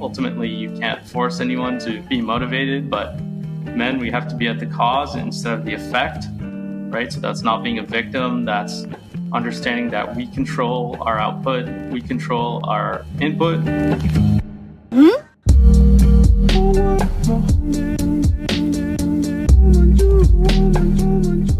ultimately you can't force anyone to be motivated, but men, we have to be at the cause instead of the effect, right? So that's not being a victim. That's understanding that we control our output, we control our input.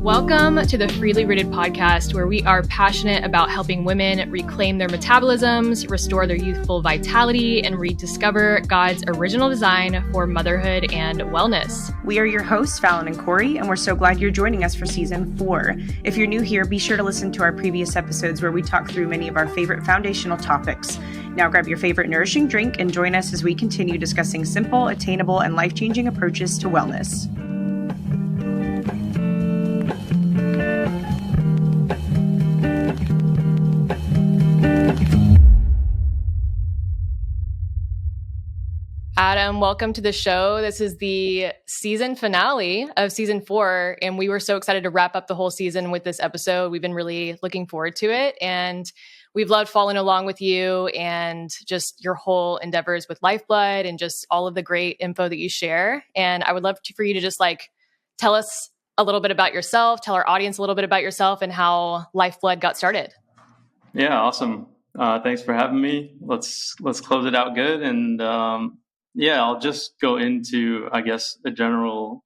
Welcome to the Freely Rooted podcast, where we are passionate about helping women reclaim their metabolisms, restore their youthful vitality, and rediscover God's original design for motherhood and wellness. We are your hosts, Fallon and Corey, and we're so glad you're joining us for season 4. If you're new here, be sure to listen to our previous episodes where we talk through many of our favorite foundational topics. Now grab your favorite nourishing drink and join us as we continue discussing simple, attainable, and life-changing approaches to wellness. Adam, welcome to the show. This is the season finale of season 4, and we were so excited to wrap up the whole season with this episode. We've been really looking forward to it, and we've loved following along with you and just your whole endeavors with LifeBlud and just all of the great info that you share. And I would love for you to just tell us a little bit about yourself, tell our audience a little bit about yourself and how LifeBlud got started. Yeah, awesome. Thanks for having me. Let's close it out good. And I'll just go into, I guess, a general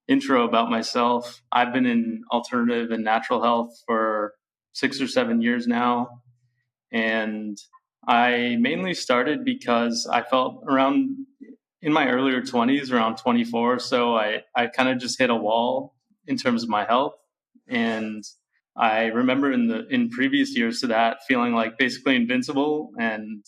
intro about myself. I've been in alternative and natural health for 6 or 7 years now. And I mainly started because I felt in my earlier 20s, around 24 or so, I kind of just hit a wall in terms of my health. And I remember in previous years to that feeling like basically invincible and,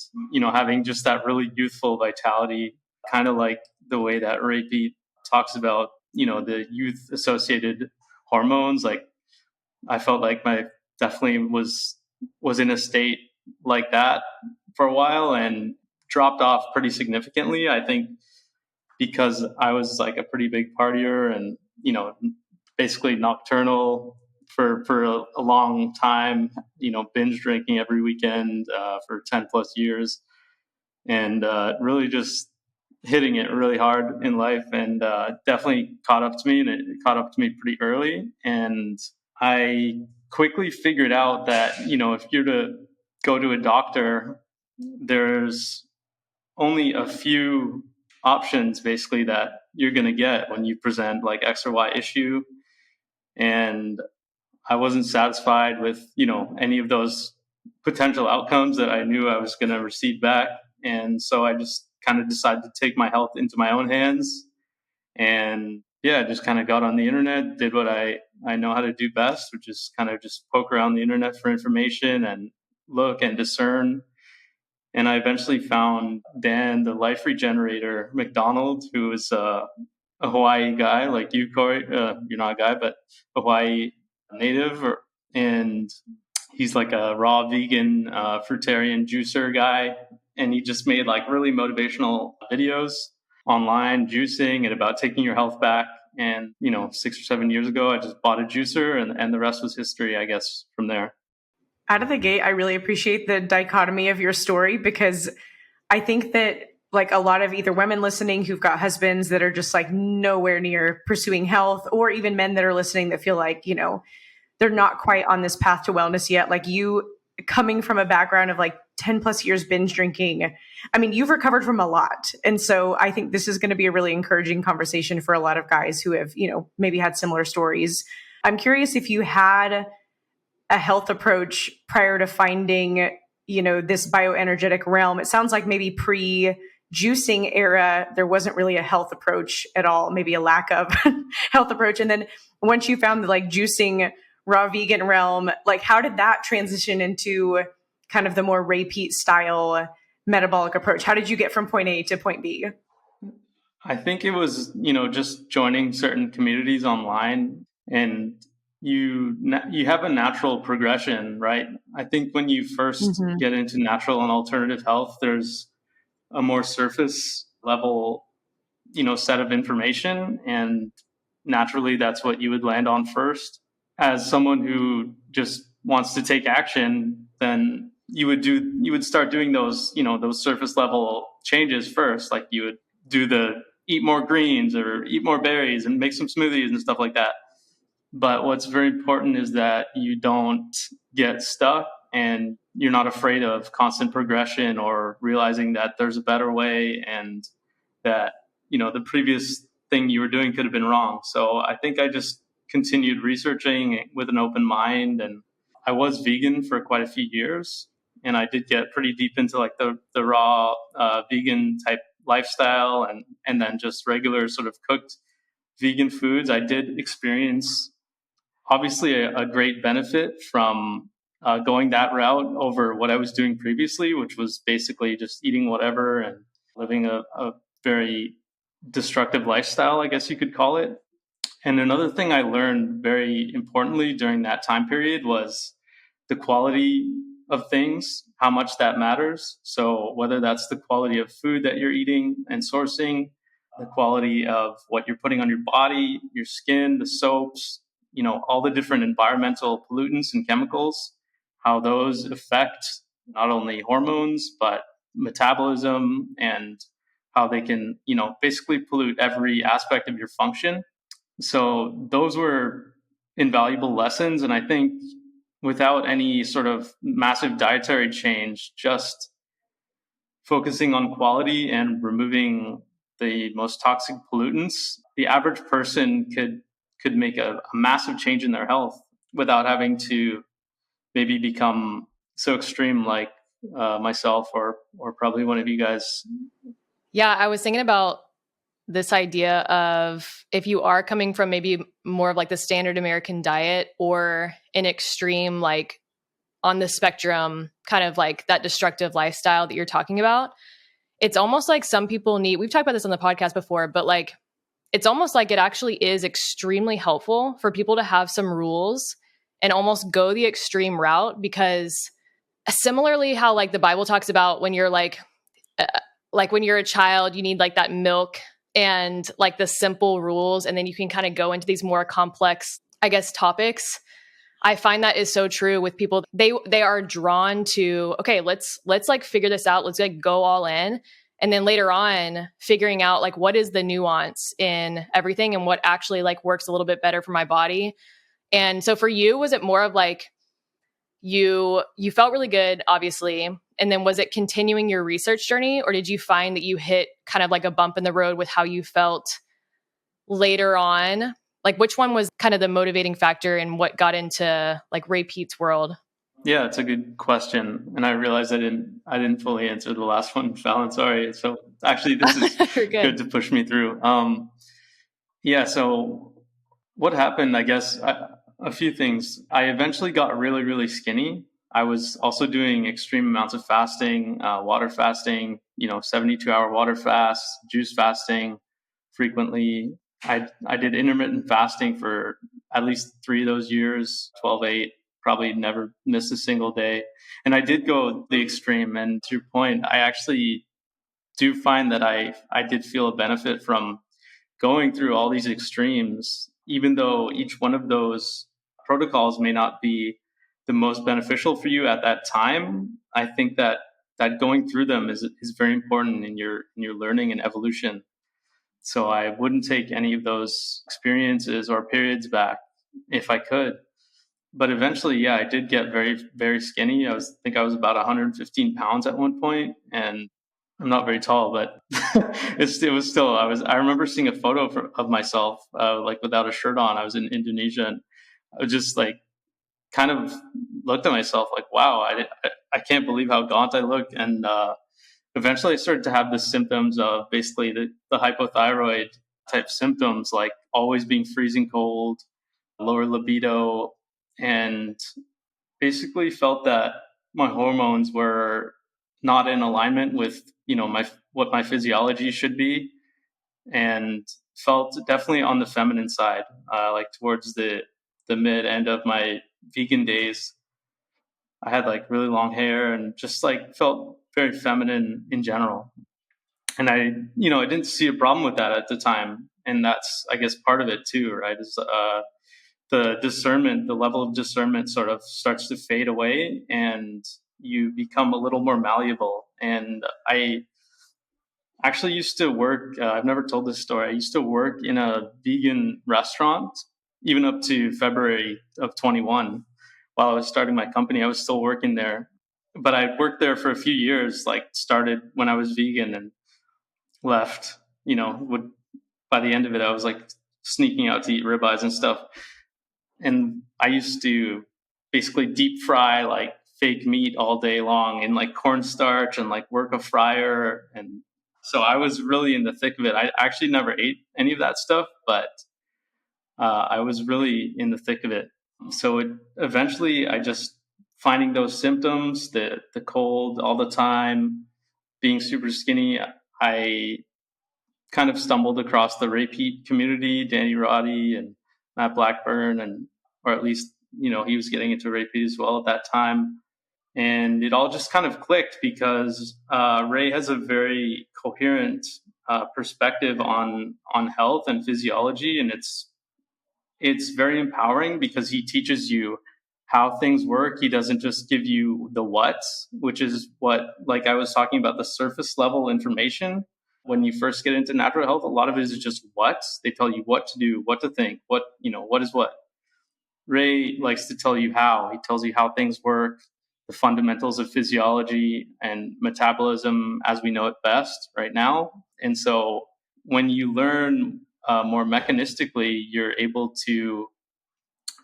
having just that really youthful vitality, kind of like the way that Peat talks about, the youth associated hormones. Like I felt like my definitely was in a state like that for a while and dropped off pretty significantly. I think because I was like a pretty big partier and, basically nocturnal for a long time, binge drinking every weekend for 10 plus years and really just hitting it really hard in life and definitely caught up to me, and it caught up to me pretty early. And I quickly figured out that, if you're to go to a doctor, there's only a few options basically that you're going to get when you present like X or Y issue. And I wasn't satisfied with, any of those potential outcomes that I knew I was going to receive back. And so I just kind of decided to take my health into my own hands and just kind of got on the internet, did what I know how to do best, which is kind of just poke around the internet for information and look and discern. And I eventually found Dan, the life regenerator, McDonald, who is a Hawaii guy like you, Corey. You're not a guy, but a Hawaii native, and he's like a raw vegan fruitarian juicer guy, and he just made like really motivational videos online juicing and about taking your health back. And 6 or 7 years ago I just bought a juicer, and the rest was history, I guess, from there. Out of the gate, I really appreciate the dichotomy of your story, because I think that like a lot of either women listening who've got husbands that are just like nowhere near pursuing health, or even men that are listening that feel like, they're not quite on this path to wellness yet. Like you coming from a background of like 10 plus years binge drinking. I mean, you've recovered from a lot. And so I think this is going to be a really encouraging conversation for a lot of guys who have, maybe had similar stories. I'm curious if you had a health approach prior to finding, this bioenergetic realm. It sounds like maybe pre-juicing era, there wasn't really a health approach at all, maybe a lack of health approach. And then once you found the like juicing raw vegan realm, like how did that transition into kind of the more Peat style metabolic approach? How did you get from point A to point B? I think it was, just joining certain communities online, and you have a natural progression, right? I think when you first get into natural and alternative health, there's a more surface level, set of information, and naturally that's what you would land on first. As someone who just wants to take action, then you would start doing those, those surface level changes first. Like you would do the eat more greens or eat more berries and make some smoothies and stuff like that. But what's very important is that you don't get stuck and you're not afraid of constant progression or realizing that there's a better way and that, the previous thing you were doing could have been wrong. So I think I just continued researching with an open mind, and I was vegan for quite a few years, and I did get pretty deep into like the raw vegan type lifestyle and then just regular sort of cooked vegan foods. I did experience obviously a great benefit from going that route over what I was doing previously, which was basically just eating whatever and living a very destructive lifestyle, I guess you could call it. And another thing I learned very importantly during that time period was the quality of things, how much that matters. So whether that's the quality of food that you're eating and sourcing, the quality of what you're putting on your body, your skin, the soaps, all the different environmental pollutants and chemicals, how those affect not only hormones, but metabolism and how they can, basically pollute every aspect of your function. So those were invaluable lessons. And I think without any sort of massive dietary change, just focusing on quality and removing the most toxic pollutants, the average person could make a massive change in their health without having to maybe become so extreme like myself or probably one of you guys. Yeah, I was thinking about this idea of if you are coming from maybe more of like the standard American diet or an extreme, like on the spectrum, kind of like that destructive lifestyle that you're talking about, it's almost like some people need, we've talked about this on the podcast before, but like, it's almost like it actually is extremely helpful for people to have some rules and almost go the extreme route, because similarly how like the Bible talks about when you're like when you're a child, you need like that milk and like the simple rules, and then you can kind of go into these more complex, I guess, topics. I find that is so true with people. They are drawn to, okay, let's like figure this out. Let's like go all in. And then later on figuring out like what is the nuance in everything and what actually like works a little bit better for my body. And so for you, was it more of like you felt really good, obviously, and then was it continuing your research journey, or did you find that you hit kind of like a bump in the road with how you felt later on? Like which one was kind of the motivating factor and what got into like Ray Peat's world? Yeah, it's a good question. And I realized I didn't fully answer the last one, Fallon. Sorry. So actually this is good to push me through. Yeah, so what happened, I guess, a few things. I eventually got really, really skinny. I was also doing extreme amounts of fasting, water fasting, 72-hour water fast, juice fasting frequently. I did intermittent fasting for at least 3 of those years, 12/8, probably never missed a single day. And I did go the extreme. And to your point, I actually do find that I did feel a benefit from going through all these extremes, even though each one of those protocols may not be the most beneficial for you at that time. I think that going through them is very important in your learning and evolution. So I wouldn't take any of those experiences or periods back if I could. But eventually, yeah, I did get very, very skinny. I think I was about 115 pounds at one point, and I'm not very tall, but it was still. I remember seeing a photo of myself like without a shirt on. I was in Indonesia, and I was just like kind of looked at myself like, wow, I can't believe how gaunt I look. And eventually I started to have the symptoms of basically the hypothyroid type symptoms, like always being freezing cold, lower libido, and basically felt that my hormones were not in alignment with, what my physiology should be, and felt definitely on the feminine side, like towards the mid end of my vegan days. I had like really long hair and just like felt very feminine in general. And I didn't see a problem with that at the time. And that's, I guess, part of it too, right? Is the discernment, the level of discernment sort of starts to fade away. And you become a little more malleable. And I actually used to work, I've never told this story. I used to work in a vegan restaurant, even up to February of 21. While I was starting my company, I was still working there. But I worked there for a few years, like started when I was vegan and left, by the end of it, I was like sneaking out to eat ribeyes and stuff. And I used to basically deep fry like fake meat all day long in like cornstarch and like work a fryer. And so I was really in the thick of it. I actually never ate any of that stuff, but I was really in the thick of it. So eventually I just finding those symptoms, the cold all the time, being super skinny, I kind of stumbled across the Peat community, Danny Roddy and Matt Blackburn, or at least, he was getting into Peat as well at that time. And it all just kind of clicked because Ray has a very coherent perspective on health and physiology. And it's very empowering because he teaches you how things work. He doesn't just give you the what's, which is what, like I was talking about, the surface level information. When you first get into natural health, a lot of it is just what's. They tell you what to do, what to think, what is what. Ray likes to tell you how. He tells you how things work, the fundamentals of physiology and metabolism as we know it best right now. And so when you learn more mechanistically, you're able to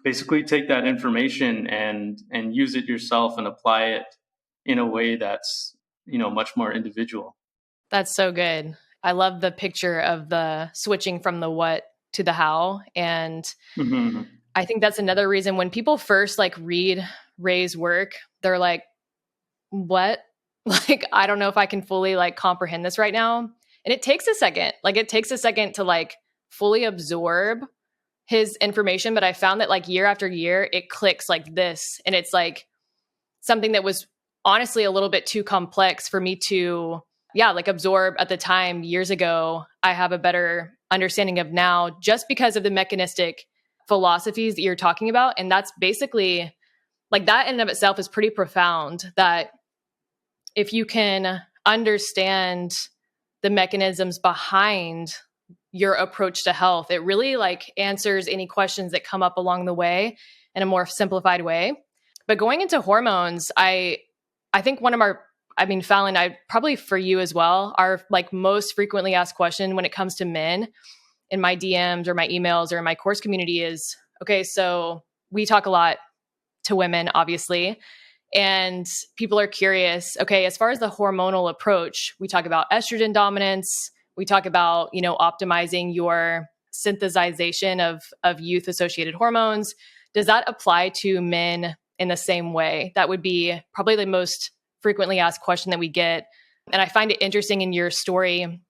basically take that information and use it yourself and apply it in a way that's, much more individual. That's so good. I love the picture of the switching from the what to the how. And Mm-hmm. I think that's another reason when people first like read Ray's work, they're like, what? Like, I don't know if I can fully like comprehend this right now. And it takes a second. Like it takes a second to like fully absorb his information. But I found that like year after year, it clicks like this. And it's like something that was honestly a little bit too complex for me to, like absorb at the time years ago. I have a better understanding of now just because of the mechanistic philosophies that you're talking about. And that's basically like that in and of itself is pretty profound, that if you can understand the mechanisms behind your approach to health, it really like answers any questions that come up along the way in a more simplified way. But going into hormones, I think Fallon, probably for you as well, our like most frequently asked question when it comes to men in my DMs or my emails or in my course community is, okay, so we talk a lot to women, obviously, and people are curious, okay, as far as the hormonal approach, we talk about estrogen dominance, we talk about, optimizing your synthesization of youth-associated hormones. Does that apply to men in the same way? That would be probably the most frequently asked question that we get. And I find it interesting in your story,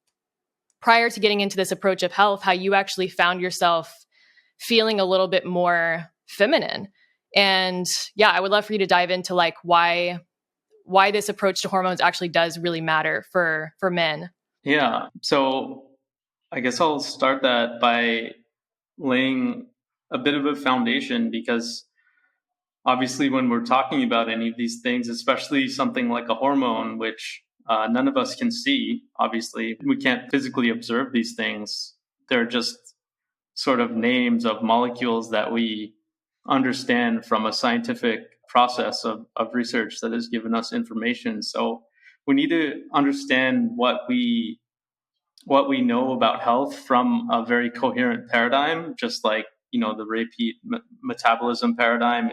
prior to getting into this approach of health, how you actually found yourself feeling a little bit more feminine. And I would love for you to dive into like why this approach to hormones actually does really matter for men. Yeah. So I guess I'll start that by laying a bit of a foundation, because obviously when we're talking about any of these things, especially something like a hormone, which none of us can see, obviously, we can't physically observe these things. They're just sort of names of molecules that we understand from a scientific process of research that has given us information. So we need to understand what we know about health from a very coherent paradigm, just like, the Peat metabolism paradigm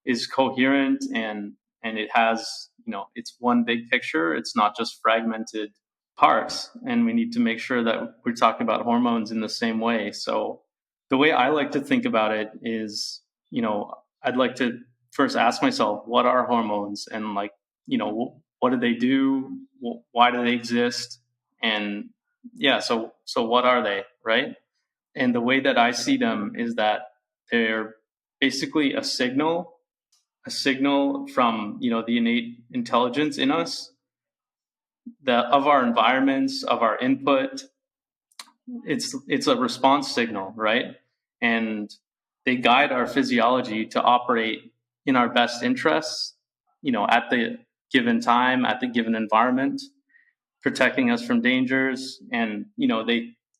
is coherent and it has, it's one big picture. It's not just fragmented parts. And we need to make sure that we're talking about hormones in the same way. So the way I like to think about it is, I'd like to first ask myself, what are hormones? And like, what do they do? Why do they exist? And so what are they, right? And the way that I see them is that they're basically a signal from, the innate intelligence in us, of our environments, of our input. It's a response signal, right? And they guide our physiology to operate in our best interests, at the given time, at the given environment, protecting us from dangers. And,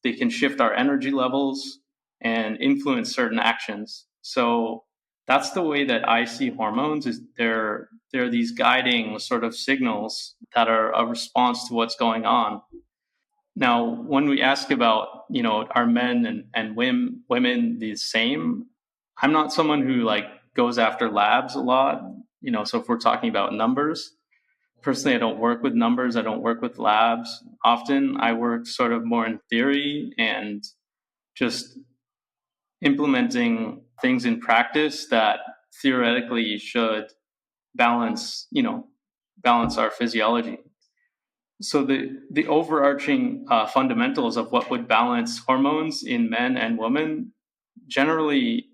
they can shift our energy levels and influence certain actions. So that's the way that I see hormones, is they're these guiding sort of signals that are a response to what's going on. Now, when we ask about, are men and women the same? I'm not someone who like goes after labs a lot, so if we're talking about numbers, personally, I don't work with numbers. I don't work with labs often. I work sort of more in theory and just implementing things in practice that theoretically should balance, balance our physiology. So the overarching fundamentals of what would balance hormones in men and women generally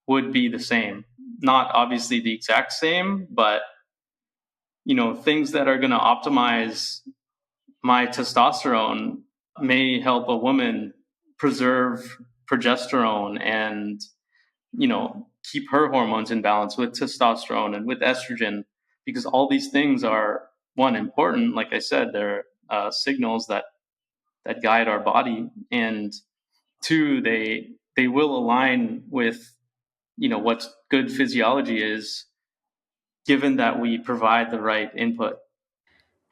would be the same. Not obviously the exact same, but things that are going to optimize my testosterone may help a woman preserve progesterone and, keep her hormones in balance with testosterone and with estrogen, because all these things are, one, important. Like I said, they're signals that guide our body, and two, they will align with, what good physiology is, given that we provide the right input.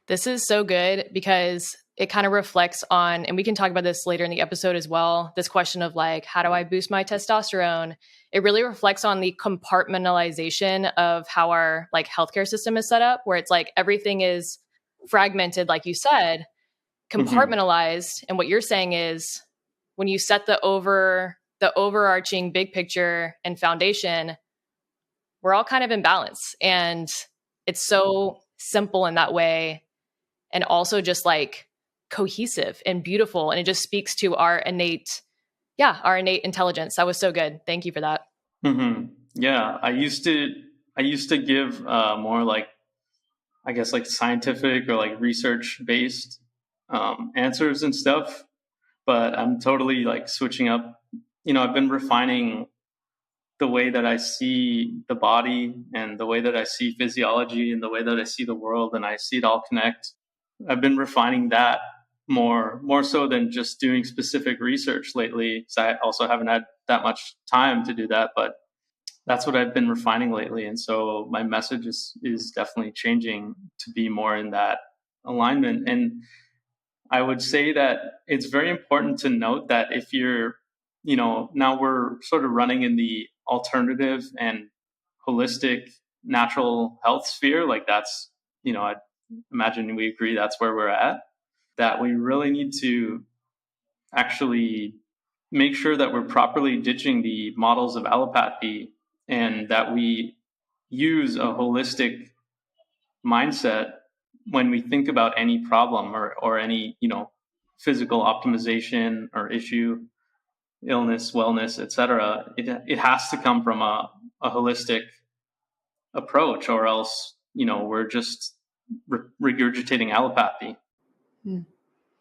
This is so good because it kind of reflects on, and we can talk about this later in the episode as well, this question of like, how do I boost my testosterone? It really reflects on the compartmentalization of how our like healthcare system is set up, where it's like everything is fragmented, like you said, compartmentalized. And what you're saying is when you set the overarching big picture and foundation, we're all kind of in balance. And it's so simple in that way. And also just like cohesive and beautiful. And it just speaks to our innate intelligence. That was so good. Thank you for that. Mm-hmm. Yeah. I used to give more like, I guess, like scientific or like research based answers and stuff, but I'm totally like switching up. I've been refining the way that I see the body and the way that I see physiology and the way that I see the world, and I see it all connect. I've been refining that more so than just doing specific research lately. So I also haven't had that much time to do that, but that's what I've been refining lately. And so my message is definitely changing to be more in that alignment. And I would say that it's very important to note that if you're, now we're sort of running in the alternative and holistic natural health sphere, like that's, I imagine we agree that's where we're at, that we really need to actually make sure that we're properly ditching the models of allopathy and that we use a holistic mindset when we think about any problem or any, physical optimization or issue, illness, wellness, etc. It has to come from a holistic approach, or else, we're just regurgitating allopathy.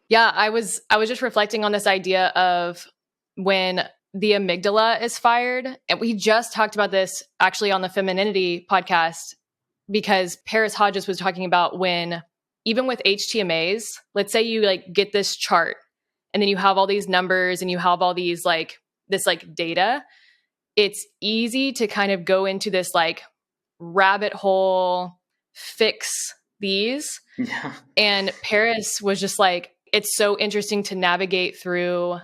Yeah, I was just reflecting on this idea of when the amygdala is fired. And we just talked about this actually on the Femininity podcast, because Paris Hodges was talking about when, even with HTMAs, let's say you like get this chart and then you have all these numbers and you have all these like this like data, it's easy to kind of go into this like rabbit hole, fix these. Yeah. And Paris was just like, it's so interesting to navigate through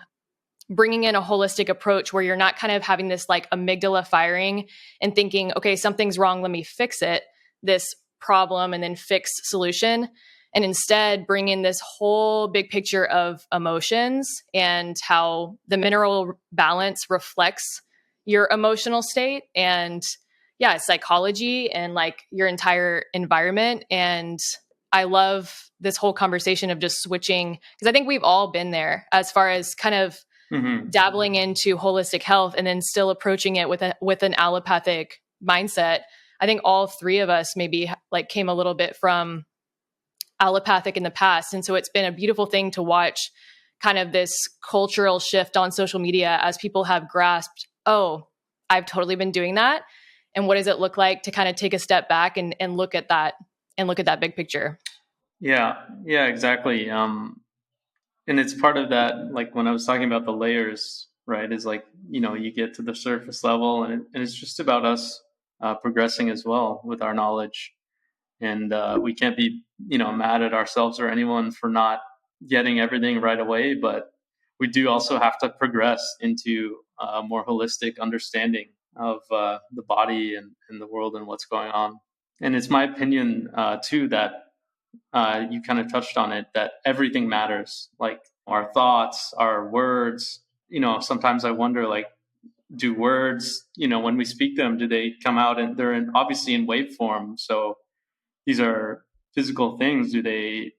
bringing in a holistic approach where you're not kind of having this like amygdala firing and thinking, okay, something's wrong, let me fix it, this problem, and then fix solution. And instead bring in this whole big picture of emotions and how the mineral balance reflects your emotional state and psychology and like your entire environment. And I love this whole conversation of just switching, because I think we've all been there as far as kind of dabbling into holistic health and then still approaching it with an allopathic mindset. I think all three of us maybe like came a little bit from allopathic in the past. And so it's been a beautiful thing to watch kind of this cultural shift on social media as people have grasped, oh, I've totally been doing that. And what does it look like to kind of take a step back and look at that big picture? Yeah, exactly. And it's part of that, like when I was talking about the layers, right, is like, you get to the surface level, and it's just about us progressing as well with our knowledge. And we can't be, mad at ourselves or anyone for not getting everything right away, but we do also have to progress into a more holistic understanding of the body and the world and what's going on. And it's my opinion, too, that you kind of touched on it, that everything matters, like our thoughts, our words. Sometimes I wonder, like, do words, when we speak them, do they come out and obviously in wave form? So these are physical things. Do they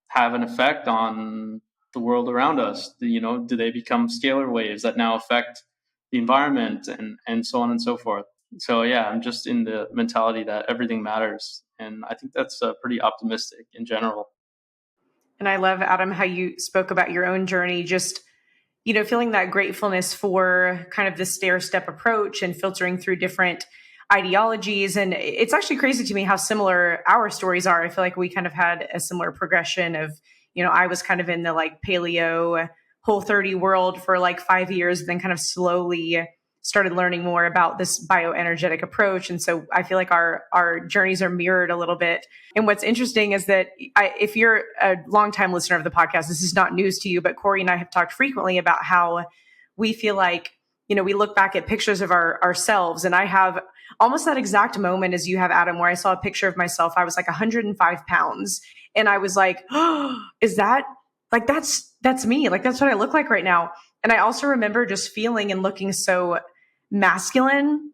have an effect on the world around us? Do they become scalar waves that now affect the environment and so on and so forth? So yeah, I'm just in the mentality that everything matters. And I think that's pretty optimistic in general. And I love, Adam, how you spoke about your own journey, just, feeling that gratefulness for kind of the stair-step approach and filtering through different ideologies. And it's actually crazy to me how similar our stories are. I feel like we kind of had a similar progression of, I was kind of in the like paleo Whole30 world for like 5 years, and then kind of slowly started learning more about this bioenergetic approach. And so I feel like our journeys are mirrored a little bit. And what's interesting is that if you're a longtime listener of the podcast, this is not news to you, but Corey and I have talked frequently about how we feel like, we look back at pictures of ourselves. And I have almost that exact moment as you have, Adam, where I saw a picture of myself. I was like 105 pounds. And I was like, oh, is that like, that's me. Like, that's what I look like right now. And I also remember just feeling and looking so masculine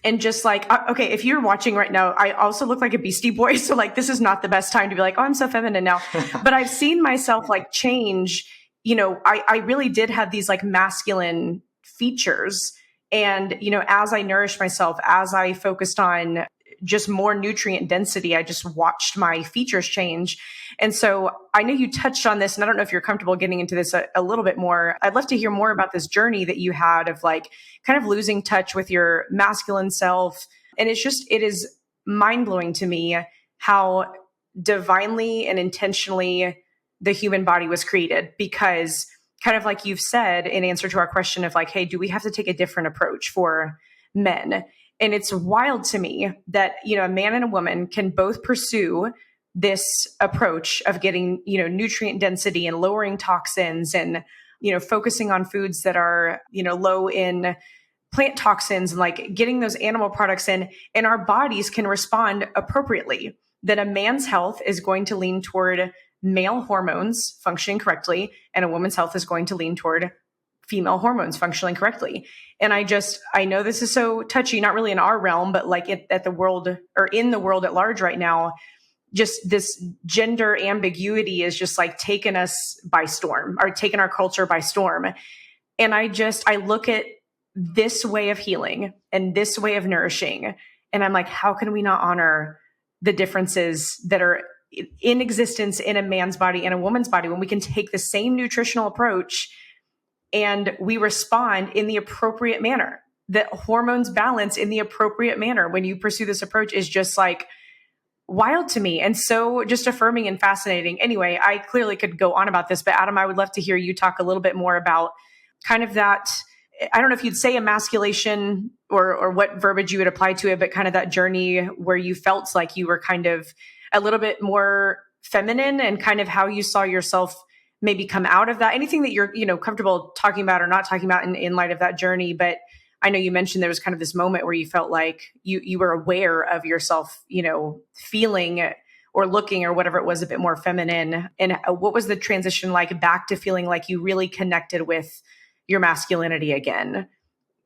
and just like, okay, if you're watching right now, I also look like a Beastie Boy. So like, this is not the best time to be like, oh, I'm so feminine now. But I've seen myself like change. I really did have these like masculine features. And, as I nourished myself, as I focused on just more nutrient density, I just watched my features change. And so I know you touched on this, and I don't know if you're comfortable getting into this a little bit more. I'd love to hear more about this journey that you had of like kind of losing touch with your masculine self. And it is mind blowing to me how divinely and intentionally the human body was created, because kind of like you've said in answer to our question of like, hey, do we have to take a different approach for men? And it's wild to me that, a man and a woman can both pursue this approach of getting, nutrient density and lowering toxins and, focusing on foods that are, low in plant toxins and like getting those animal products in, and our bodies can respond appropriately. That a man's health is going to lean toward male hormones functioning correctly, and a woman's health is going to lean toward female hormones functioning correctly. And I know this is so touchy, not really in our realm, but like at the world or in the world at large right now, just this gender ambiguity is just like taken us by storm, or taken our culture by storm. And I look at this way of healing and this way of nourishing, and I'm like, how can we not honor the differences that are in existence in a man's body and a woman's body when we can take the same nutritional approach and we respond in the appropriate manner? That hormones balance in the appropriate manner when you pursue this approach is just like wild to me, and so just affirming and fascinating. Anyway, I clearly could go on about this, but Adam, I would love to hear you talk a little bit more about kind of that. I don't know if you'd say emasculation or what verbiage you would apply to it, but kind of that journey where you felt like you were kind of a little bit more feminine, and kind of how you saw yourself maybe come out of that. Anything that you're, comfortable talking about or not talking about in light of that journey. But I know you mentioned there was kind of this moment where you felt like you were aware of yourself, feeling or looking or whatever it was a bit more feminine. And what was the transition like back to feeling like you really connected with your masculinity again?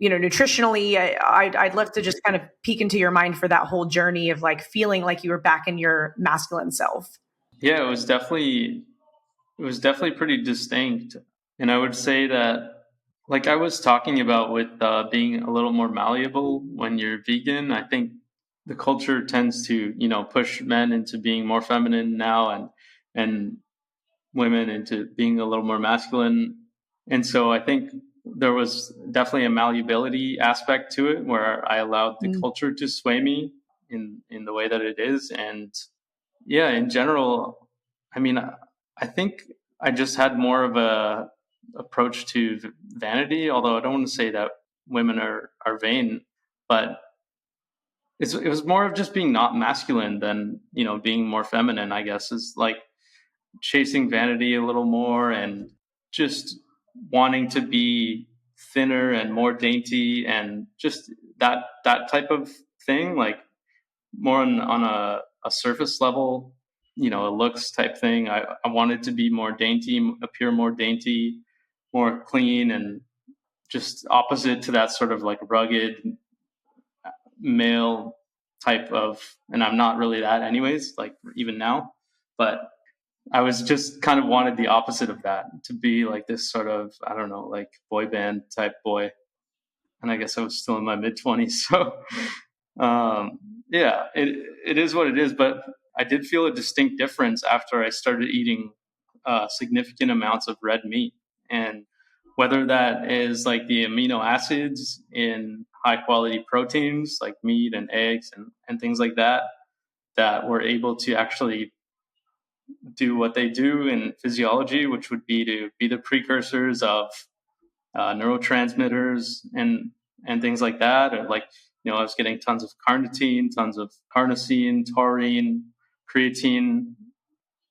Nutritionally, I'd love to just kind of peek into your mind for that whole journey of like feeling like you were back in your masculine self. Yeah, it was definitely pretty distinct. And I would say that, like I was talking about with being a little more malleable when you're vegan, I think the culture tends to, push men into being more feminine now, and women into being a little more masculine. And so I think there was definitely a malleability aspect to it where I allowed the culture to sway me in the way that it is. And yeah, in general, I mean, I think I just had more of a approach to vanity, although I don't want to say that women are vain, but it was more of just being not masculine than, being more feminine, I guess, is like chasing vanity a little more and just wanting to be thinner and more dainty and just that type of thing, like more on a surface level, a looks type thing. I wanted to be more dainty, appear more dainty, more clean, and just opposite to that sort of like rugged male type of, and I'm not really that anyways, like even now, but I was just kind of wanted the opposite of that, to be like this sort of, I don't know, like boy band type boy. And I guess I was still in my mid-20s. So yeah, it is what it is. But I did feel a distinct difference after I started eating significant amounts of red meat. And whether that is like the amino acids in high quality proteins like meat and eggs and things like that, that were able to actually do what they do in physiology, which would be to be the precursors of neurotransmitters and things like that. Or like, I was getting tons of carnitine, tons of carnosine, taurine, creatine,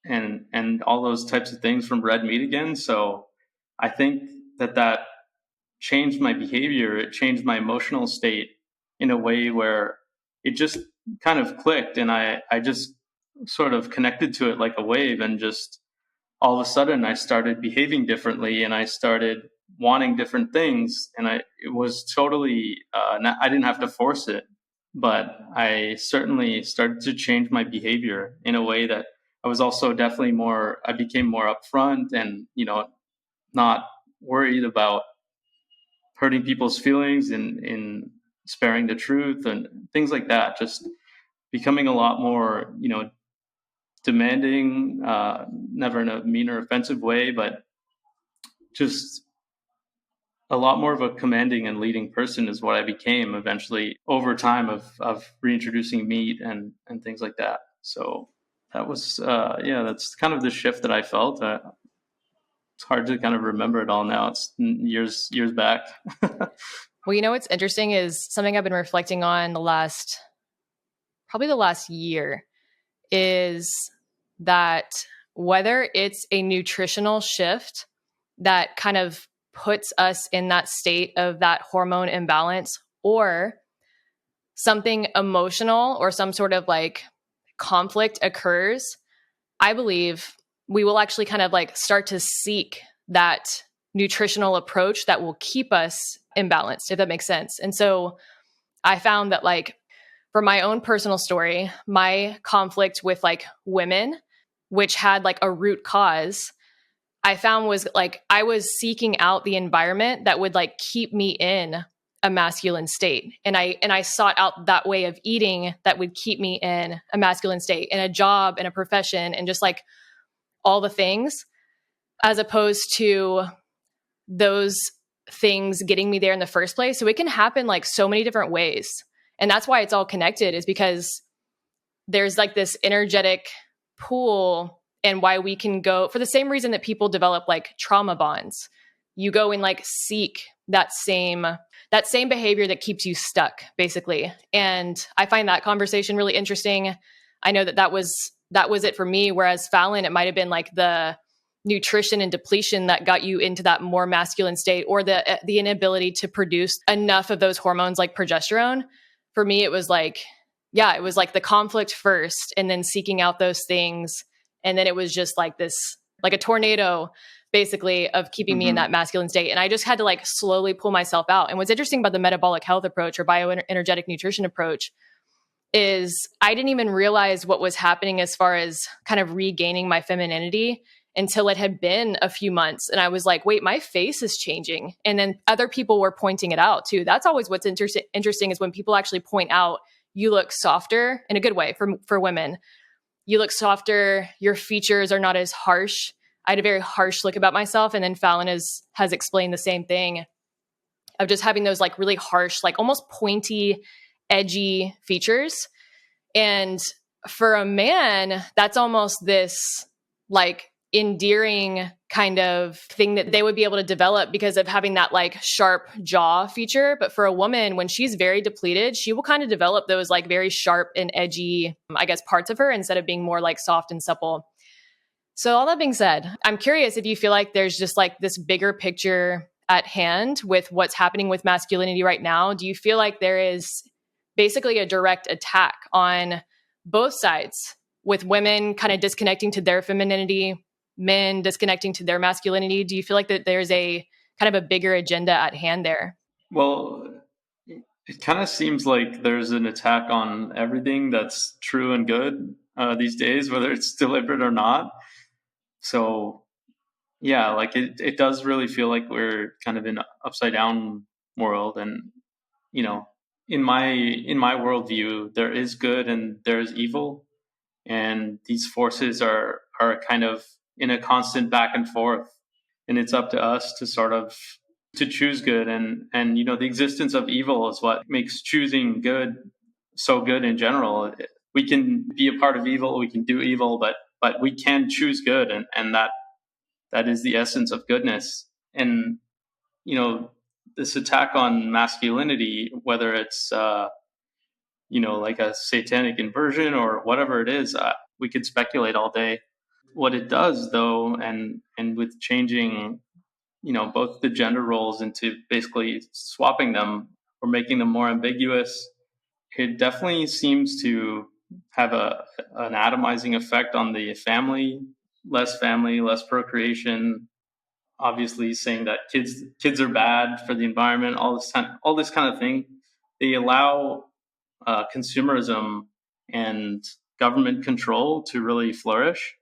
and all those types of things from red meat again. So I think that changed my behavior. It changed my emotional state in a way where it just kind of clicked, and I just sort of connected to it like a wave, and just all of a sudden I started behaving differently, and I started wanting different things, and it was totally I didn't have to force it, but I certainly started to change my behavior in a way that I was also definitely I became more upfront and, not worried about hurting people's feelings in sparing the truth and things like that. Just becoming a lot more, demanding, never in a mean or offensive way, but just a lot more of a commanding and leading person is what I became eventually over time of reintroducing meat and things like that. So that was, that's kind of the shift that I felt. It's hard to kind of remember it all now. It's years back. Well, what's interesting is something I've been reflecting on probably the last year, is that whether it's a nutritional shift that kind of puts us in that state of that hormone imbalance, or something emotional or some sort of like conflict occurs, I believe we will actually kind of like start to seek that nutritional approach that will keep us imbalanced, if that makes sense. And so I found that, like, for my own personal story, my conflict with like women, which had like a root cause, I found was like I was seeking out the environment that would like keep me in a masculine state. And I sought out that way of eating that would keep me in a masculine state, in a job, in a profession, and just like all the things, as opposed to those things getting me there in the first place. So it can happen like so many different ways. And that's why it's all connected, is because there's like this energetic pool, and why we can go for the same reason that people develop like trauma bonds. You go and like seek that same behavior that keeps you stuck, basically. And I find that conversation really interesting. I know that was it for me. Whereas Fallon, it might've been like the nutrition and depletion that got you into that more masculine state, or the inability to produce enough of those hormones like progesterone. For me, it was like, it was like the conflict first, and then seeking out those things. And then it was just like this, like a tornado, basically, of keeping me in that masculine state. And I just had to like slowly pull myself out. And what's interesting about the metabolic health approach or bioenergetic nutrition approach is I didn't even realize what was happening as far as kind of regaining my femininity until it had been a few months. And I was like, wait, my face is changing. And then other people were pointing it out too. That's always what's interesting is when people actually point out, you look softer, in a good way for women. You look softer, your features are not as harsh. I had a very harsh look about myself. And then Fallon has explained the same thing. of just having those like really harsh, like almost pointy, edgy features. And for a man, that's almost this like endearing kind of thing that they would be able to develop because of having that like sharp jaw feature. But for a woman, when she's very depleted, she will kind of develop those like very sharp and edgy, I guess, parts of her instead of being more like soft and supple. So all that being said, I'm curious if you feel like there's just like this bigger picture at hand with what's happening with masculinity right now. Do you feel like there is basically a direct attack on both sides, with women kind of disconnecting to their femininity, men disconnecting to their masculinity? Do you feel like that there's a kind of a bigger agenda at hand there? Well, it kind of seems like there's an attack on everything that's true and good these days, whether it's deliberate or not. So yeah, like it does really feel like we're kind of in an upside down world. And, you know, in my worldview, there is good and there is evil. And these forces are kind of in a constant back and forth. And it's up to us to sort of to choose good. And you know, the existence of evil is what makes choosing good so good in general. We can be a part of evil, we can do evil, but we can choose good, and that is the essence of goodness. And you know, this attack on masculinity, whether it's you know, like a satanic inversion or whatever it is, we could speculate all day. What it does, though, and with changing, you know, both the gender roles into basically swapping them or making them more ambiguous, it definitely seems to have an atomizing effect on the family, less procreation. Obviously, saying that kids are bad for the environment, all this kind of thing. They allow consumerism and government control to really flourish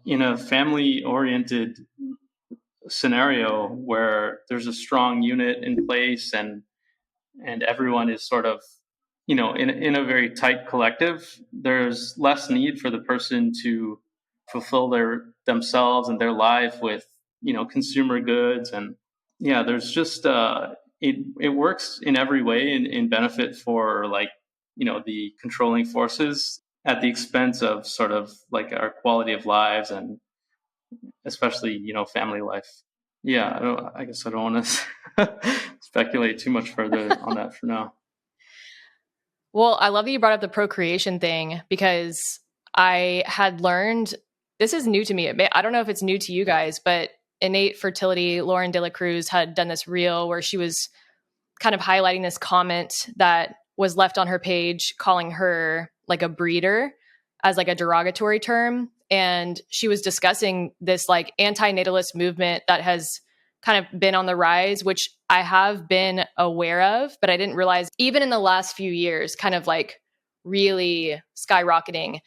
in a family-oriented scenario where there's a strong unit in place, and everyone is sort of, you know, in a very tight collective. There's less need for the person to fulfill themselves and their life with, you know, consumer goods. And yeah, there's just it works in every way in benefit for, like, you know, the controlling forces at the expense of sort of like our quality of lives, and especially, you know, family life. Yeah, I guess I don't want to speculate too much further on that for now. Well, I love that you brought up the procreation thing, because I had learned, this is new to me. I don't know if it's new to you guys, but Innate Fertility, Lauren De La Cruz had done this reel where she was kind of highlighting this comment that was left on her page calling her like a breeder as like a derogatory term. And she was discussing this like anti-natalist movement that has kind of been on the rise, which I have been aware of, but I didn't realize even in the last few years, kind of like really skyrocketing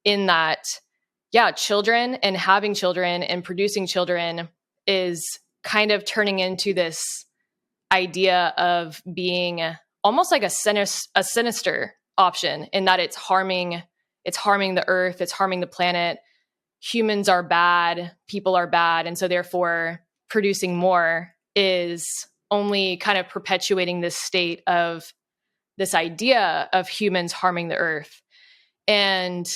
in that, yeah, children and having children and producing children is kind of turning into this idea of being almost like a sinister option, in that it's harming the earth, it's harming the planet. Humans are bad, people are bad. And so therefore producing more is only kind of perpetuating this state of this idea of humans harming the earth. And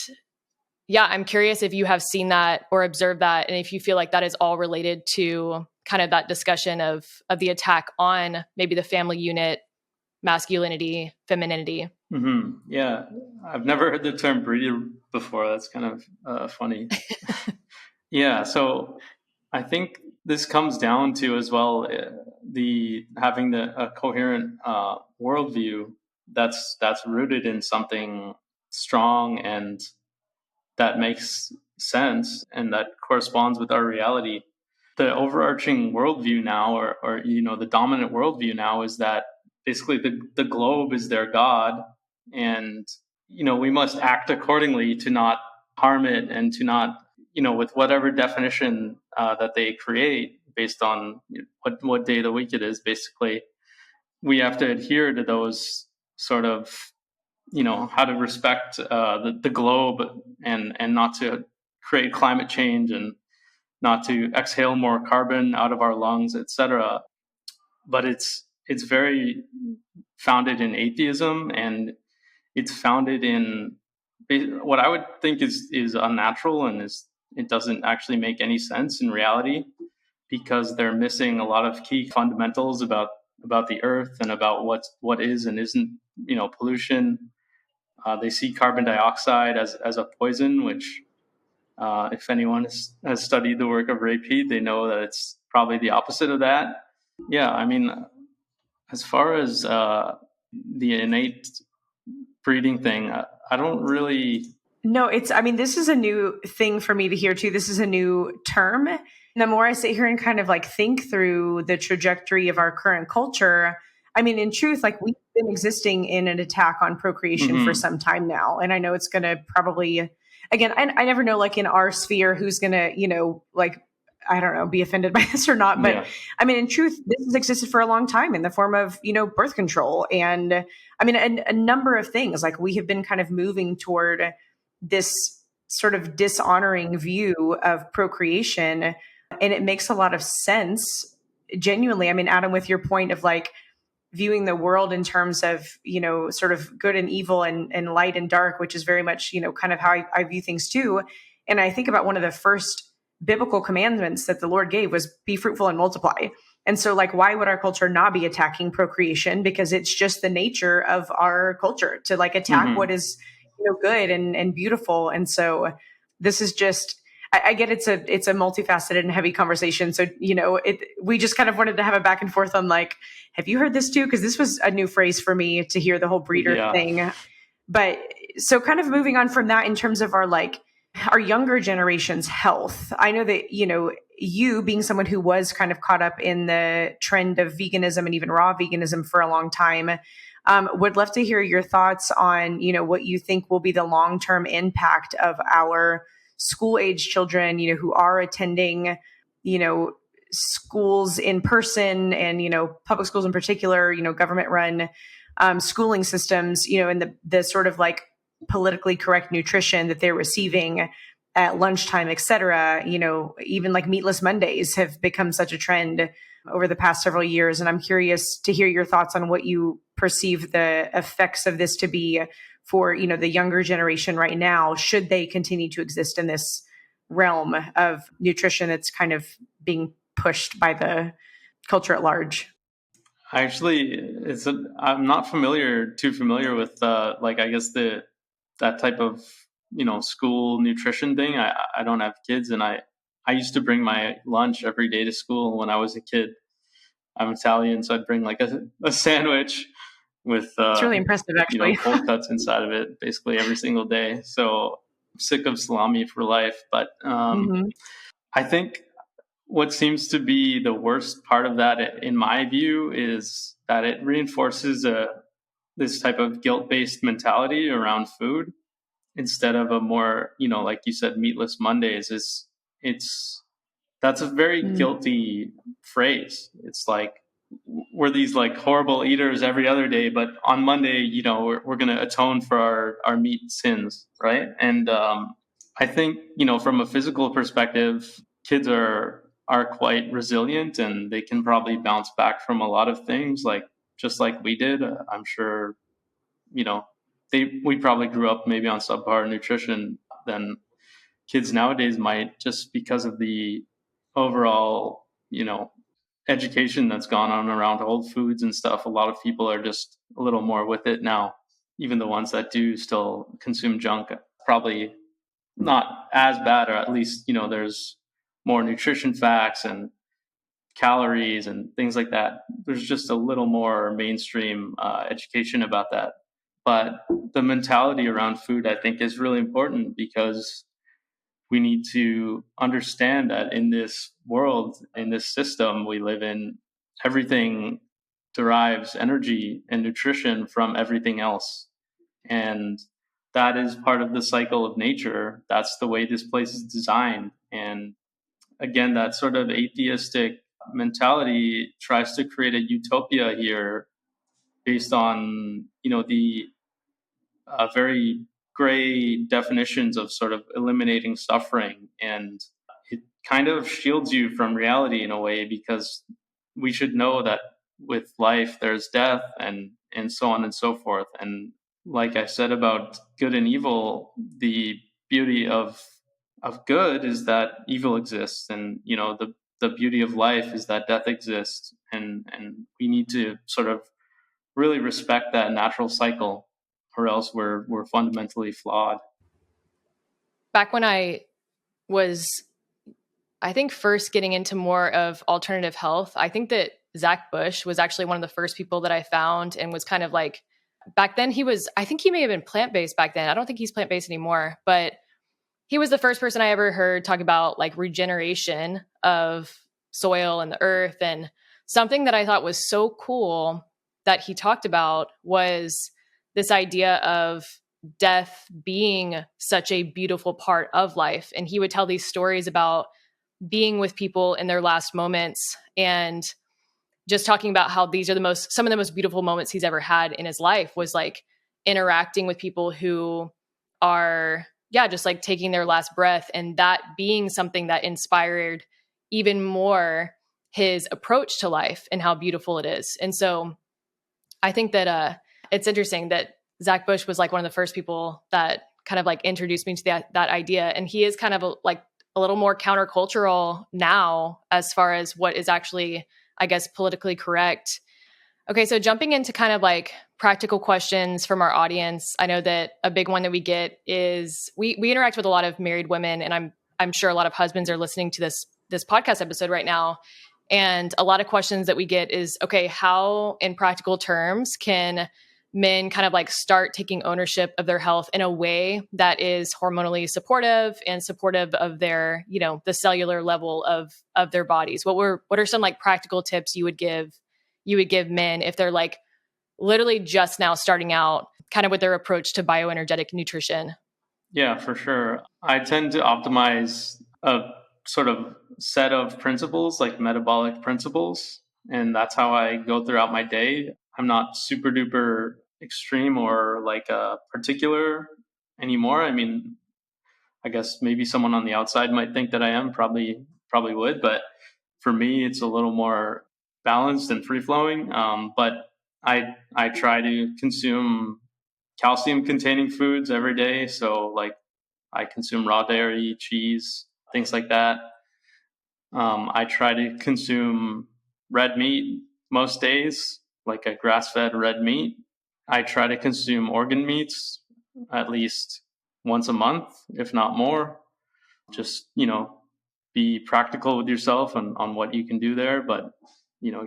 yeah, I'm curious if you have seen that or observed that, and if you feel like that is all related to kind of that discussion of the attack on maybe the family unit, masculinity, femininity. Mm-hmm. Yeah, I've never heard the term breeder before. That's kind of funny. Yeah, so I think this comes down to as well the having a coherent worldview that's rooted in something strong and that makes sense and that corresponds with our reality. The overarching worldview now, or you know, the dominant worldview now, is that basically the globe is their god, and you know, we must act accordingly to not harm it, and to not, you know, with whatever definition that they create based on what day of the week it is. Basically, we have to adhere to those sort of, you know, how to respect the globe, and not to create climate change, and not to exhale more carbon out of our lungs, etc. But it's it's very founded in atheism, and it's founded in what I would think is unnatural, and it doesn't actually make any sense in reality, because they're missing a lot of key fundamentals about the earth and about what is and isn't, pollution. They see carbon dioxide as a poison, which if anyone has studied the work of Peat, they know that it's probably the opposite of that. Yeah, I mean, as far as the innate breeding thing, I don't really. No, this is a new thing for me to hear too. This is a new term. And the more I sit here and kind of like think through the trajectory of our current culture, I mean, in truth, like we've been existing in an attack on procreation for some time now. And I know it's going to probably, again, I never know, like in our sphere, who's going to, like, I don't know, be offended by this or not. But I mean, in truth, this has existed for a long time in the form of, birth control. And I mean, a number of things. Like we have been kind of moving toward this sort of dishonoring view of procreation. And it makes a lot of sense, genuinely. I mean, Adam, with your point of like viewing the world in terms of, sort of good and evil and light and dark, which is very much, kind of how I view things too. And I think about one of the first biblical commandments that the Lord gave was be fruitful and multiply. And so like, why would our culture not be attacking procreation? Because it's just the nature of our culture to like attack what is, good and beautiful. And so this is just, I get it's a multifaceted and heavy conversation. So, we just kind of wanted to have a back and forth on like, have you heard this too? Because this was a new phrase for me to hear the whole breeder thing. But so kind of moving on from that in terms of our younger generation's health. I know that, you being someone who was kind of caught up in the trend of veganism and even raw veganism for a long time, would love to hear your thoughts on, what you think will be the long-term impact of our school-age children, who are attending, schools in person and, public schools in particular, government-run schooling systems, and the sort of like politically correct nutrition that they're receiving at lunchtime, et cetera. Even like meatless Mondays have become such a trend over the past several years. And I'm curious to hear your thoughts on what you perceive the effects of this to be for, the younger generation right now, should they continue to exist in this realm of nutrition that's kind of being pushed by the culture at large. Actually, I'm not too familiar with I guess that type of school nutrition thing. I don't have kids, and I used to bring my lunch every day to school when I was a kid. I'm Italian, so I'd bring like a sandwich with it's really impressive, actually. Cold cuts inside of it basically every single day. So I'm sick of salami for life. But I think what seems to be the worst part of that, in my view, is that it reinforces this type of guilt-based mentality around food instead of a more, like you said, meatless Mondays. That's a very guilty phrase. It's like we're these like horrible eaters every other day, but on Monday, we're going to atone for our meat sins, right? And I think, from a physical perspective, kids are quite resilient, and they can probably bounce back from a lot of things, just like we did. I'm sure, we probably grew up maybe on subpar nutrition than kids nowadays might, just because of the overall, education that's gone on around whole foods and stuff. A lot of people are just a little more with it now. Even the ones that do still consume junk, probably not as bad, or at least, there's more nutrition facts and calories and things like that. There's just a little more mainstream education about that. But the mentality around food, I think, is really important, because we need to understand that in this world, in this system we live in, everything derives energy and nutrition from everything else. And that is part of the cycle of nature. That's the way this place is designed. And again, that sort of atheistic mentality tries to create a utopia here based on, the very gray definitions of sort of eliminating suffering. And it kind of shields you from reality in a way, because we should know that with life, there's death, and so on and so forth. And like I said about good and evil, the beauty of good is that evil exists, and the beauty of life is that death exists, and we need to sort of really respect that natural cycle, or else we're fundamentally flawed. Back when I was, I think, first getting into more of alternative health, I think that Zach Bush was actually one of the first people that I found, and was kind of like, back then I think he may have been plant-based back then. I don't think he's plant-based anymore, but he was the first person I ever heard talk about like regeneration of soil and the earth. And something that I thought was so cool that he talked about was this idea of death being such a beautiful part of life. And he would tell these stories about being with people in their last moments, and just talking about how these are some of the most beautiful moments he's ever had in his life, was like interacting with people who are, just like taking their last breath, and that being something that inspired even more his approach to life and how beautiful it is. And so I think that it's interesting that Zach Bush was like one of the first people that kind of like introduced me to that idea. And he is kind of a little more countercultural now as far as what is actually, I guess, politically correct. Okay, so jumping into kind of like practical questions from our audience. I know that a big one that we get is we interact with a lot of married women, and I'm sure a lot of husbands are listening to this podcast episode right now. And a lot of questions that we get is, okay, how in practical terms can men kind of like start taking ownership of their health in a way that is hormonally supportive and supportive of their, the cellular level of their bodies? What are some like practical tips you would give men if they're like literally just now starting out kind of with their approach to bioenergetic nutrition? Yeah, for sure. I tend to optimize a sort of set of principles, like metabolic principles, and that's how I go throughout my day. I'm not super duper extreme or like a particular anymore. I mean, I guess maybe someone on the outside might think that I am, probably would, but for me, it's a little more balanced and free flowing. But I try to consume calcium containing foods every day. So like I consume raw dairy, cheese, things like that. I try to consume red meat most days, like a grass-fed red meat. I try to consume organ meats at least once a month, if not more. Just, be practical with yourself on what you can do there, but,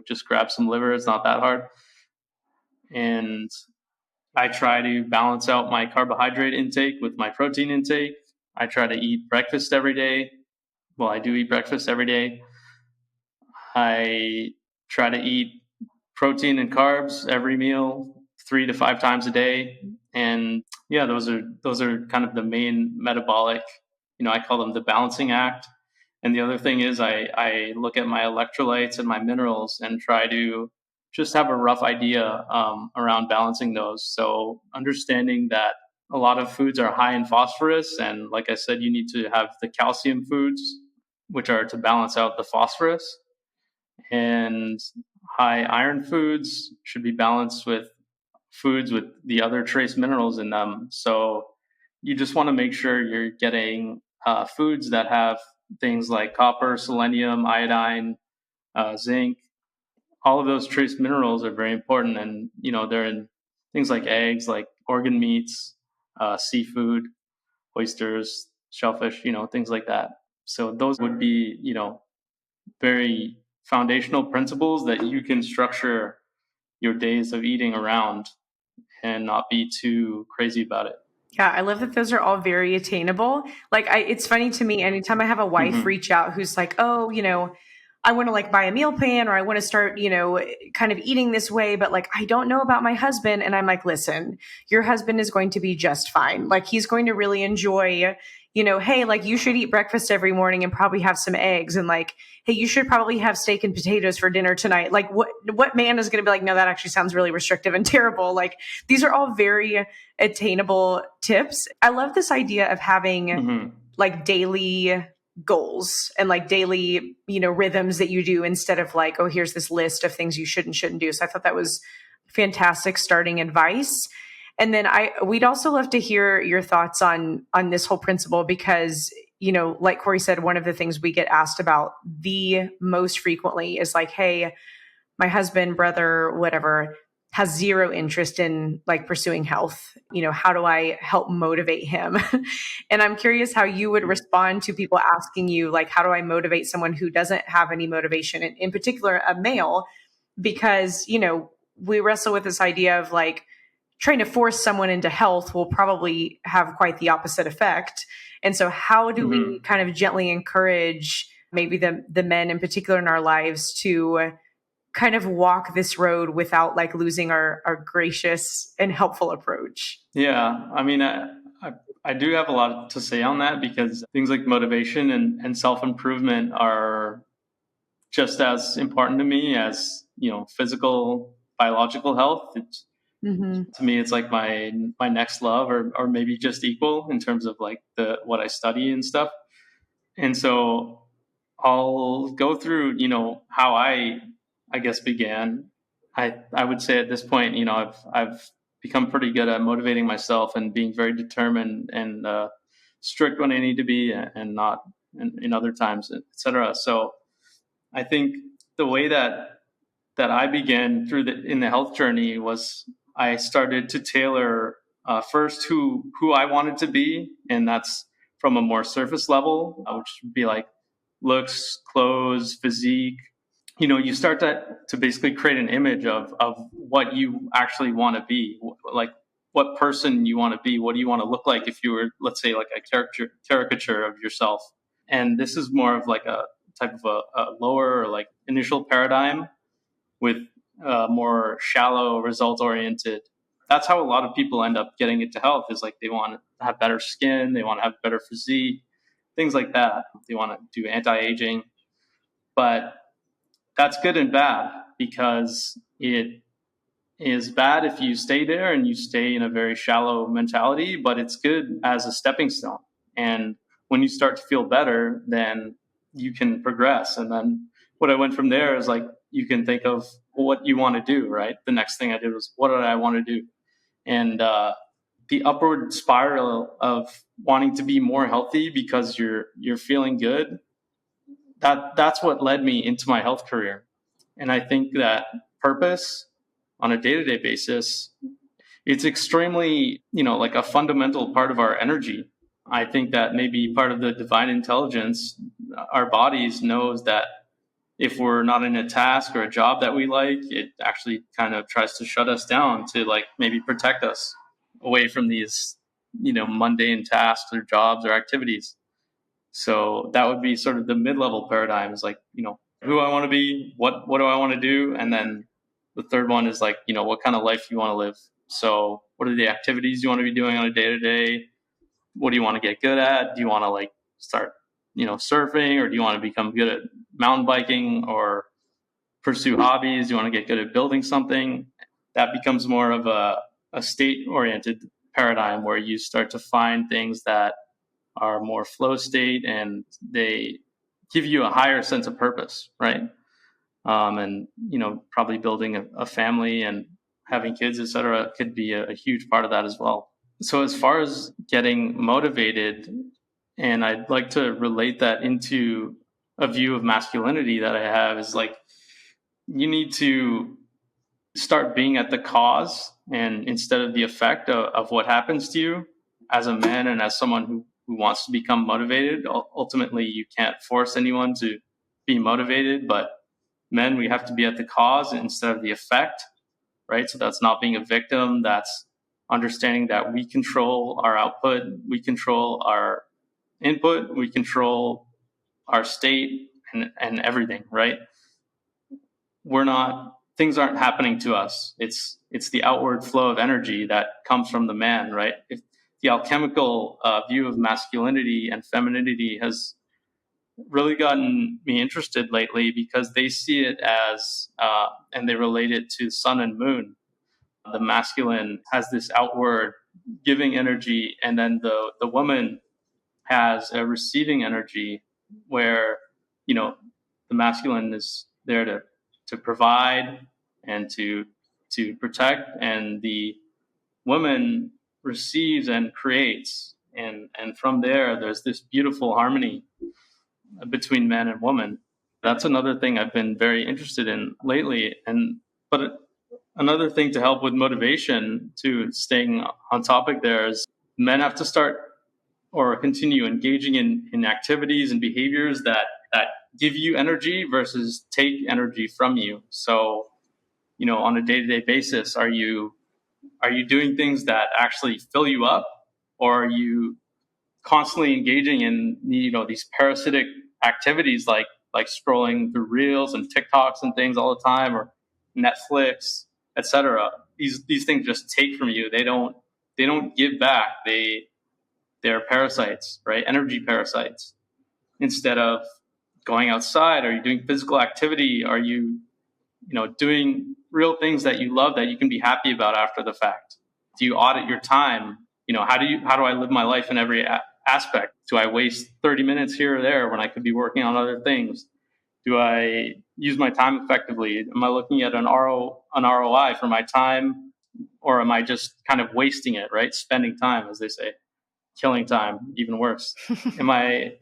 just grab some liver. It's not that hard. And I try to balance out my carbohydrate intake with my protein intake. I try to eat breakfast every day. Well, I do eat breakfast every day. I try to eat protein and carbs every meal 3 to 5 times a day. And yeah, those are kind of the main metabolic, I call them the balancing act. And the other thing is I look at my electrolytes and my minerals and try to just have a rough idea around balancing those. So understanding that a lot of foods are high in phosphorus. And like I said, you need to have the calcium foods, which are to balance out the phosphorus. And high iron foods should be balanced with foods with the other trace minerals in them. So you just want to make sure you're getting foods that have things like copper, selenium, iodine, zinc. All of those trace minerals are very important. And, they're in things like eggs, like organ meats, seafood, oysters, shellfish, things like that. So those would be, very foundational principles that you can structure your days of eating around and not be too crazy about it. Yeah, I love that those are all very attainable. Like, it's funny to me, anytime I have a wife reach out who's like, oh, I want to like buy a meal plan, or I want to start, kind of eating this way, but like, I don't know about my husband. And I'm like, listen, your husband is going to be just fine. Like, he's going to really enjoy, hey, like you should eat breakfast every morning and probably have some eggs. And like, hey, you should probably have steak and potatoes for dinner tonight. Like what man is going to be like, no, that actually sounds really restrictive and terrible. Like, these are all very attainable tips. I love this idea of having like daily goals and like daily, rhythms that you do instead of like, oh, here's this list of things you should and shouldn't do. So I thought that was fantastic starting advice. And then we'd also love to hear your thoughts on this whole principle because, like Corey said, one of the things we get asked about the most frequently is like, hey, my husband, brother, whatever, has zero interest in like pursuing health. How do I help motivate him? And I'm curious how you would respond to people asking you, like, how do I motivate someone who doesn't have any motivation, and in particular, a male? Because, we wrestle with this idea of like trying to force someone into health will probably have quite the opposite effect. And so how do we kind of gently encourage maybe the men in particular in our lives to kind of walk this road without like losing our gracious and helpful approach? Yeah. I mean, I do have a lot to say on that because things like motivation and self-improvement are just as important to me as, physical, biological health. To me, it's like my next love or maybe just equal in terms of like what I study and stuff. And so I'll go through, how I guess began. I would say at this point, I've become pretty good at motivating myself and being very determined and strict when I need to be and not in other times, etc. So I think the way that I began in the health journey was I started to tailor first who I wanted to be, and that's from a more surface level, which would be like looks, clothes, physique. You start to basically create an image of what you actually want to be, like what person you want to be, what do you want to look like if you were, let's say, like a caricature of yourself. And this is more of like a type of a lower or like initial paradigm with more shallow, result-oriented. That's how a lot of people end up getting into health is like they want to have better skin, they want to have better physique, things like that. They want to do anti-aging. But that's good and bad because it is bad if you stay there and you stay in a very shallow mentality, but it's good as a stepping stone. And when you start to feel better, then you can progress. And then what I went from there is like, you can think of what you want to do, right? The next thing I did was, what did I want to do? And the upward spiral of wanting to be more healthy because you're feeling good, that's what led me into my health career. And I think that purpose on a day-to-day basis, it's extremely, like a fundamental part of our energy. I think that maybe part of the divine intelligence, our bodies knows that if we're not in a task or a job that we like, it actually kind of tries to shut us down to like maybe protect us away from these, mundane tasks or jobs or activities. So that would be sort of the mid-level paradigm is like, who I want to be, what do I want to do? And then the third one is like, what kind of life you want to live. So what are the activities you want to be doing on a day-to-day? What do you want to get good at? Do you want to like start, surfing, or do you want to become good at mountain biking or pursue hobbies? Do you want to get good at building something? That becomes more of a state-oriented paradigm where you start to find things that are more flow state and they give you a higher sense of purpose, right? And, probably building a family and having kids, et cetera, could be a huge part of that as well. So as far as getting motivated, and I'd like to relate that into a view of masculinity that I have, is like, you need to start being at the cause and instead of the effect of what happens to you as a man and as someone who wants to become motivated. Ultimately, you can't force anyone to be motivated, but men, we have to be at the cause instead of the effect, right? So that's not being a victim. That's understanding that we control our output, we control our input, we control our state and everything, right? Things aren't happening to us. It's the outward flow of energy that comes from the man, right? If the alchemical view of masculinity and femininity has really gotten me interested lately because they see it as, and they relate it to sun and moon. The masculine has this outward giving energy, and then the woman has a receiving energy. where, the masculine is there to provide and to protect, and the woman receives and creates. And from there's this beautiful harmony between man and woman. That's another thing I've been very interested in lately. But another thing to help with motivation, to staying on topic there, is men have to start or continue engaging in activities and behaviors that give you energy versus take energy from you. So, on a day-to-day basis, are you doing things that actually fill you up, or are you constantly engaging in these parasitic activities like scrolling through reels and TikToks and things all the time, or Netflix, etc.? These things just take from you. They don't give back. They're parasites, right? Energy parasites. Instead of going outside, are you doing physical activity? Are you doing real things that you love, that you can be happy about after the fact? Do you audit your time? How do I live my life in every aspect? Do I waste 30 minutes here or there when I could be working on other things? Do I use my time effectively? Am I looking at an ROI for my time, or am I just kind of wasting it, right? Spending time, as they say, killing time, even worse. Am I,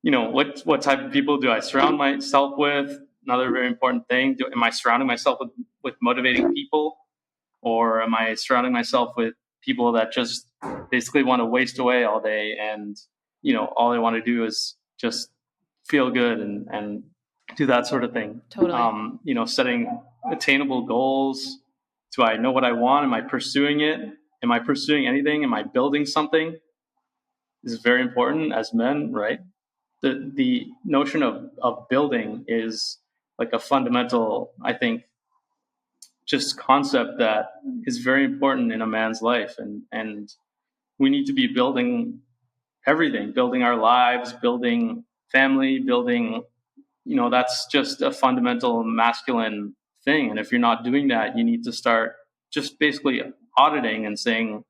what type of people do I surround myself with? Another very important thing. Am I surrounding myself with motivating people, or am I surrounding myself with people that just basically want to waste away all day, and all they want to do is just feel good and do that sort of thing? Totally. Setting attainable goals. Do I know what I want? Am I pursuing it? Am I pursuing anything? Am I building something? This is very important as men, right? The notion of building is like a fundamental, I think, just concept that is very important in a man's life. And we need to be building everything, building our lives, building family, building, that's just a fundamental masculine thing. And if you're not doing that, you need to start just basically auditing and saying,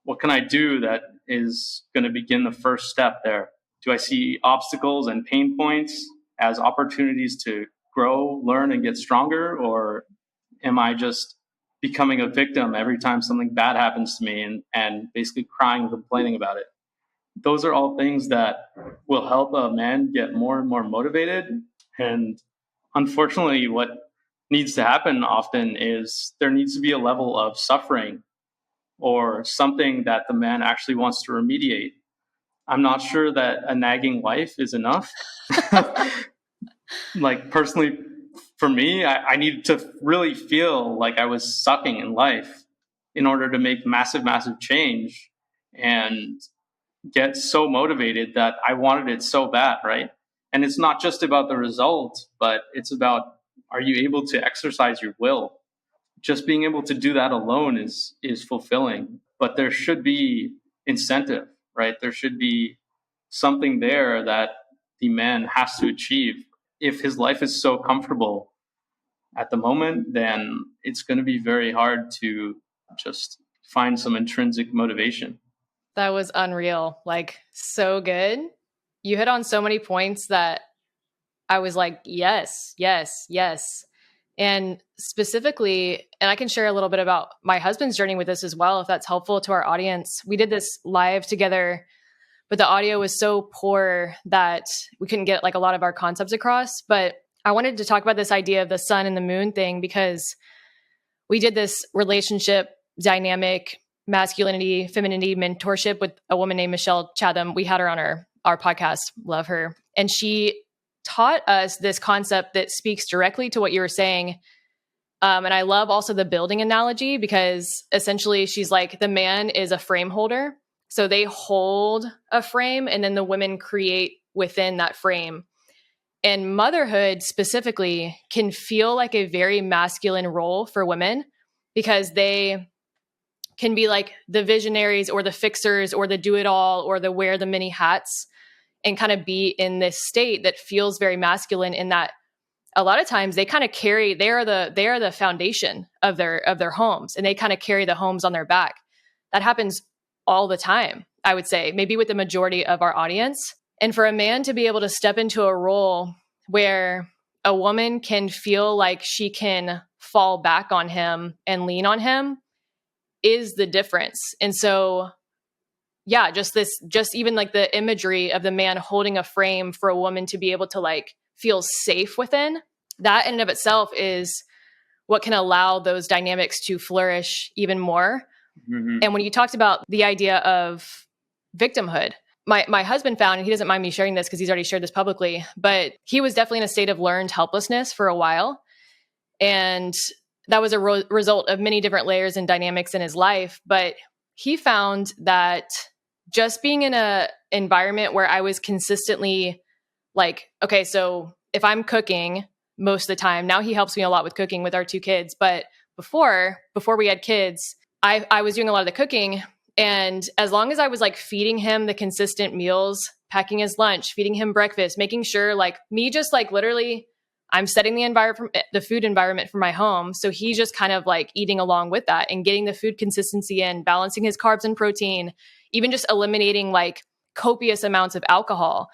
what can I do that is going to begin the first step there? Do I see obstacles and pain points as opportunities to grow, learn, and get stronger? Or am I just becoming a victim every time something bad happens to me and basically crying and complaining about it? Those are all things that will help a man get more and more motivated. And unfortunately, what needs to happen often is there needs to be a level of suffering or something that the man actually wants to remediate. I'm not sure that a nagging wife is enough. Like, personally, for me, I needed to really feel like I was sucking in life in order to make massive, massive change and get so motivated that I wanted it so bad, right? And it's not just about the result, but it's about, are you able to exercise your will? Just being able to do that alone is fulfilling, but there should be incentive, right? There should be something there that the man has to achieve. If his life is so comfortable at the moment, then it's going to be very hard to just find some intrinsic motivation. That was unreal. Like, so good. You hit on so many points that I was like, yes, yes, yes. And specifically, and I can share a little bit about my husband's journey with this as well, if that's helpful to our audience. We did this live together, but the audio was so poor that we couldn't get like a lot of our concepts across. But I wanted to talk about this idea of the sun and the moon thing, because we did this relationship dynamic, masculinity, femininity mentorship with a woman named Michelle Chatham. We had her on our podcast. Love her. And she taught us this concept that speaks directly to what you were saying. And I love also the building analogy, because essentially she's like, the man is a frame holder. So they hold a frame and then the women create within that frame. And motherhood specifically can feel like a very masculine role for women, because they can be like the visionaries or the fixers or the do-it-all or the wear the many hats, and kind of be in this state that feels very masculine, in that a lot of times they kind of carry, they are the foundation of their homes, and they kind of carry the homes on their back. That happens all the time, I would say, maybe with the majority of our audience. And for a man to be able to step into a role where a woman can feel like she can fall back on him and lean on him is the difference. And so, yeah, just even like the imagery of the man holding a frame for a woman to be able to like feel safe within, that in and of itself is what can allow those dynamics to flourish even more. Mm-hmm. And when you talked about the idea of victimhood, my husband found, and he doesn't mind me sharing this because he's already shared this publicly, but he was definitely in a state of learned helplessness for a while. And that was a result of many different layers and dynamics in his life. But he found that just being in a environment where I was consistently like, okay, so if I'm cooking most of the time, now he helps me a lot with cooking with our two kids. But before we had kids, I was doing a lot of the cooking. And as long as I was like feeding him the consistent meals, packing his lunch, feeding him breakfast, making sure like me just like literally I'm setting the food environment for my home. So he's just kind of like eating along with that and getting the food consistency in, balancing his carbs and protein, even just eliminating like copious amounts of alcohol.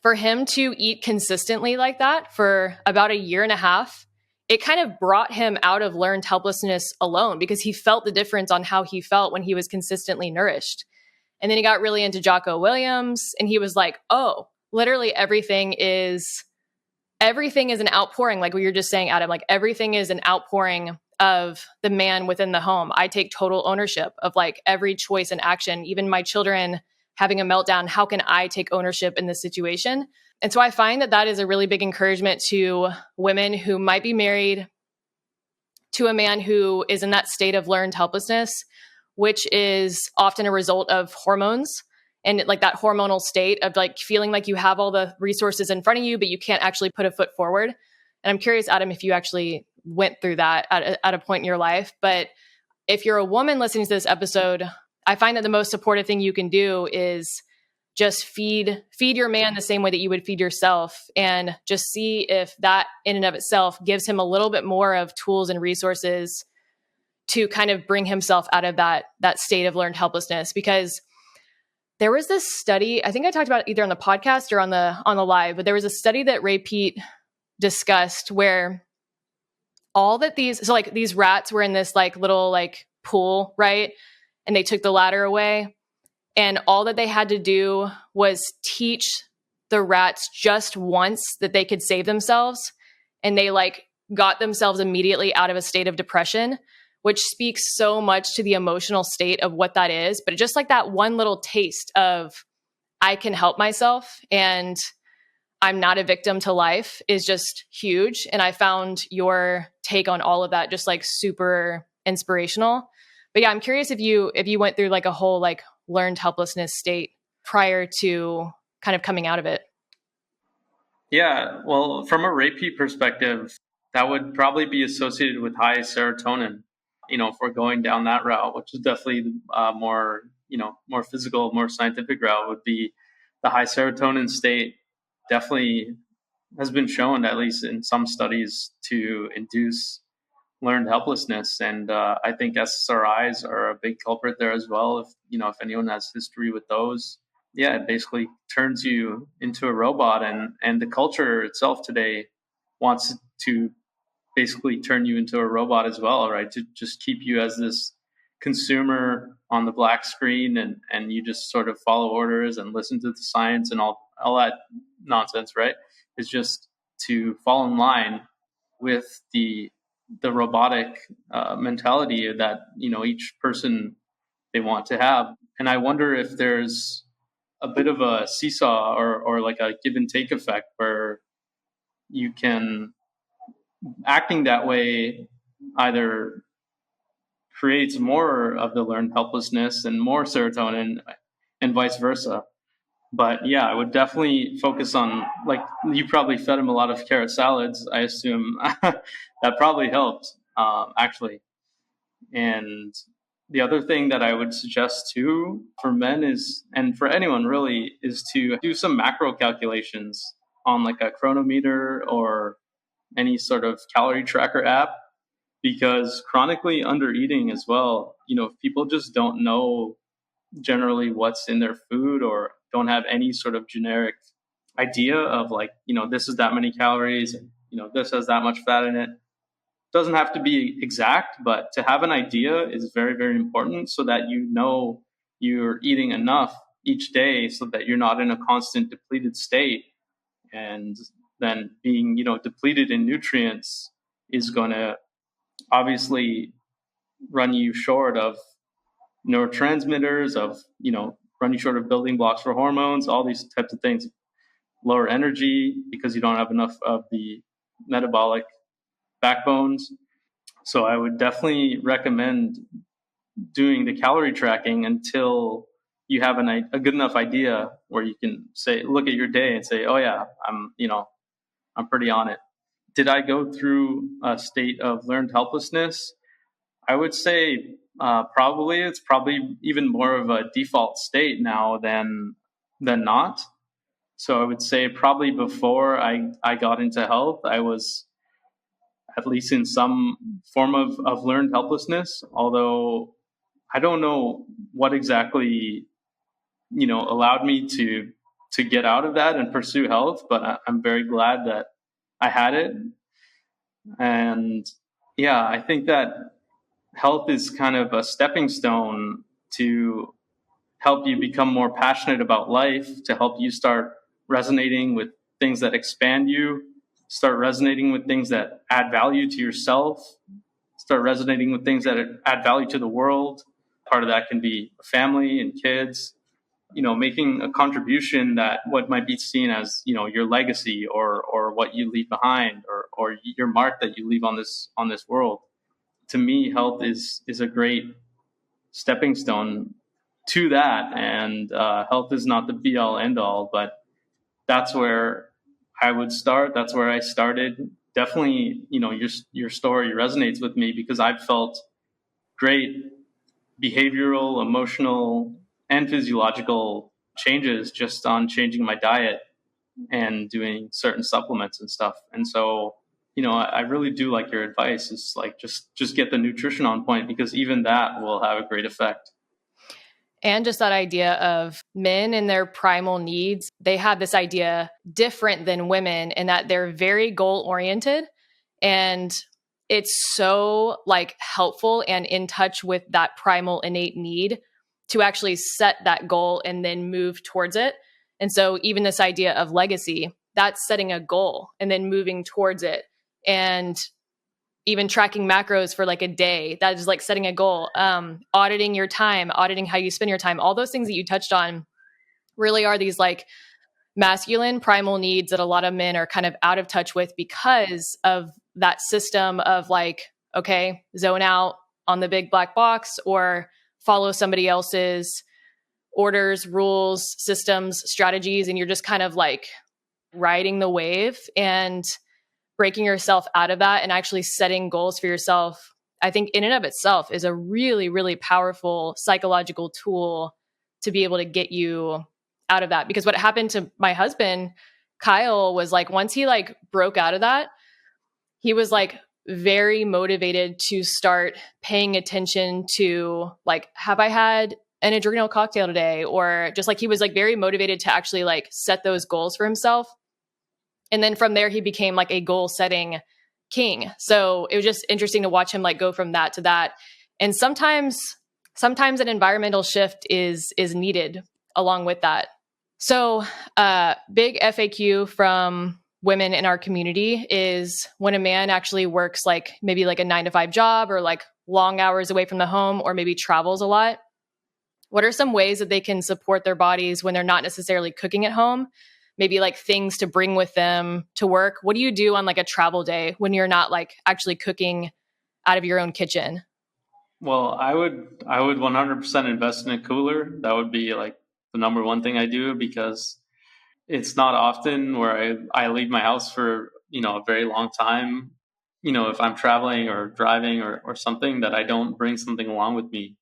For him to eat consistently like that for about a year and a half, it kind of brought him out of learned helplessness alone because he felt the difference on how he felt when he was consistently nourished. And then he got really into Jocko Williams and he was like, oh, literally everything is an outpouring. Like what you're just saying, Adam, like everything is an outpouring of the man within the home. I take total ownership of like every choice and action, even my children having a meltdown. How can I take ownership in this situation? And so I find that is a really big encouragement to women who might be married to a man who is in that state of learned helplessness, which is often a result of hormones and like that hormonal state of like feeling like you have all the resources in front of you, but you can't actually put a foot forward. And I'm curious, Adam, if you actually went through that at a point in your life. But if you're a woman listening to this episode, I find that the most supportive thing you can do is just feed your man the same way that you would feed yourself, and just see if that in and of itself gives him a little bit more of tools and resources to kind of bring himself out of that state of learned helplessness. Because there was this study, I think I talked about it either on the podcast or on the live, but there was a study that Ray Peat discussed where these rats were in this like little like pool, right? And they took the ladder away. And all that they had to do was teach the rats just once that they could save themselves. And they like got themselves immediately out of a state of depression, which speaks so much to the emotional state of what that is. But just like that one little taste of I can help myself and I'm not a victim to life is just huge. And I found your take on all of that just like super inspirational. But yeah, I'm curious if you went through like a whole like learned helplessness state prior to kind of coming out of it. Yeah, well, from a repeat perspective, that would probably be associated with high serotonin. If we're going down that route, which is definitely more physical, more scientific route, would be the high serotonin state. Definitely has been shown, at least in some studies, to induce learned helplessness, and I think SSRIs are a big culprit there as well. If anyone has history with those, yeah, it basically turns you into a robot, and the culture itself today wants to basically turn you into a robot as well, right? To just keep you as this consumer on the black screen, and you just sort of follow orders and listen to the science and all that nonsense, right? It's just to fall in line with the robotic mentality that each person they want to have. And I wonder if there's a bit of a seesaw or like a give and take effect where you can acting that way either creates more of the learned helplessness and more serotonin and vice versa. But yeah, I would definitely focus on, like, you probably fed him a lot of carrot salads, I assume. That probably helped, actually. And the other thing that I would suggest too for men is, and for anyone really, is to do some macro calculations on like a chronometer or any sort of calorie tracker app, because chronically under eating as well, if people just don't know generally what's in their food, or don't have any sort of generic idea of like, this is that many calories and, this has that much fat in it. Doesn't have to be exact, but to have an idea is very, very important so that you're eating enough each day so that you're not in a constant depleted state. And then being, depleted in nutrients is going to obviously run you short of neurotransmitters, run you short of building blocks for hormones, all these types of things. Lower energy because you don't have enough of the metabolic backbones. So I would definitely recommend doing the calorie tracking until you have a good enough idea where you can look at your day and say, oh yeah, I'm pretty on it. Did I go through a state of learned helplessness? I would say probably. It's probably even more of a default state now than not. So I would say probably before I got into health, I was at least in some form of learned helplessness, although I don't know what exactly, allowed me to get out of that and pursue health, but I'm very glad that I had it. And yeah, I think that health is kind of a stepping stone to help you become more passionate about life, to help you start resonating with things that expand you, start resonating with things that add value to yourself, start resonating with things that add value to the world. Part of that can be family and kids, making a contribution that what might be seen as, your legacy or what you leave behind or your mark that you leave on this world. To me, health is a great stepping stone to that. And health is not the be all end all, but that's where I would start. That's where I started. Definitely, your story resonates with me because I've felt great behavioral, emotional, and physiological changes just on changing my diet and doing certain supplements and stuff. And so, I really do like your advice. It's like just get the nutrition on point because even that will have a great effect. And just that idea of men and their primal needs, they have this idea different than women in that they're very goal oriented. And it's so like helpful and in touch with that primal innate need to actually set that goal and then move towards it. And so even this idea of legacy, that's setting a goal and then moving towards it. And even tracking macros for like a day, that is like setting a goal. Auditing your time, auditing how you spend your time, all those things that you touched on really are these like masculine primal needs that a lot of men are kind of out of touch with because of that system of like, okay, zone out on the big black box or follow somebody else's orders, rules, systems, strategies. And you're just kind of like riding the wave and breaking yourself out of that and actually setting goals for yourself, I think in and of itself is a really, really powerful psychological tool to be able to get you out of that. Because what happened to my husband, Kyle, was like, once he like broke out of that, he was like very motivated to start paying attention to like, have I had an adrenal cocktail today? Or just like, he was like very motivated to actually like set those goals for himself. And then from there, he became like a goal setting king. So it was just interesting to watch him like go from that to that. And sometimes an environmental shift is needed along with that. So big FAQ from women in our community is when a man actually works like maybe like a 9-to-5 job or like long hours away from the home or maybe travels a lot. What are some ways that they can support their bodies when they're not necessarily cooking at home? Maybe like things to bring with them to work. What do you do on like a travel day when you're not like actually cooking out of your own kitchen? Well, I would 100% invest in a cooler. That would be like the number one thing I do because it's not often where I leave my house for, a very long time. If I'm traveling or driving or something that I don't bring something along with me.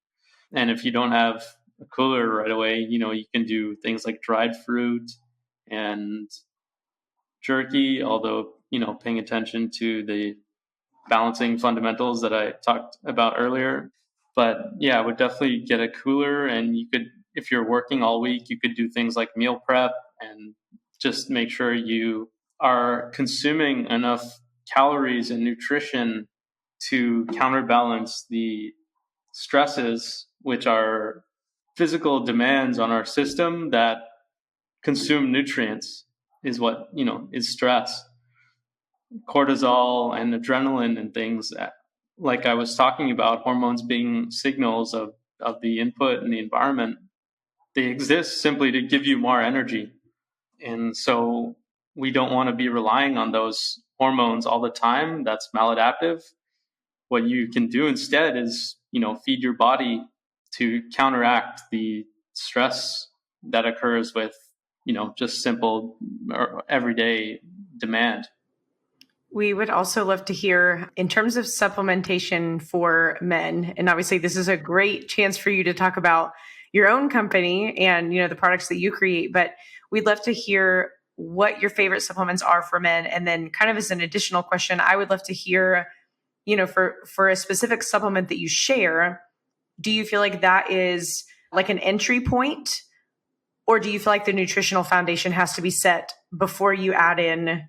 And if you don't have a cooler right away, you can do things like dried fruit and jerky, although, paying attention to the balancing fundamentals that I talked about earlier. But yeah, I would definitely get a cooler and you could if you're working all week, you could do things like meal prep and just make sure you are consuming enough calories and nutrition to counterbalance the stresses, which are physical demands on our system that consume nutrients, is what, is stress. Cortisol and adrenaline and things that, like I was talking about, hormones being signals of the input and the environment, they exist simply to give you more energy. And so we don't want to be relying on those hormones all the time. That's maladaptive. What you can do instead is, feed your body to counteract the stress that occurs with, just simple or everyday demand. We would also love to hear, in terms of supplementation for men, and obviously this is a great chance for you to talk about your own company and, the products that you create, but we'd love to hear what your favorite supplements are for men. And then kind of as an additional question, I would love to hear, for a specific supplement that you share, do you feel like that is like an entry point, or do you feel like the nutritional foundation has to be set before you add in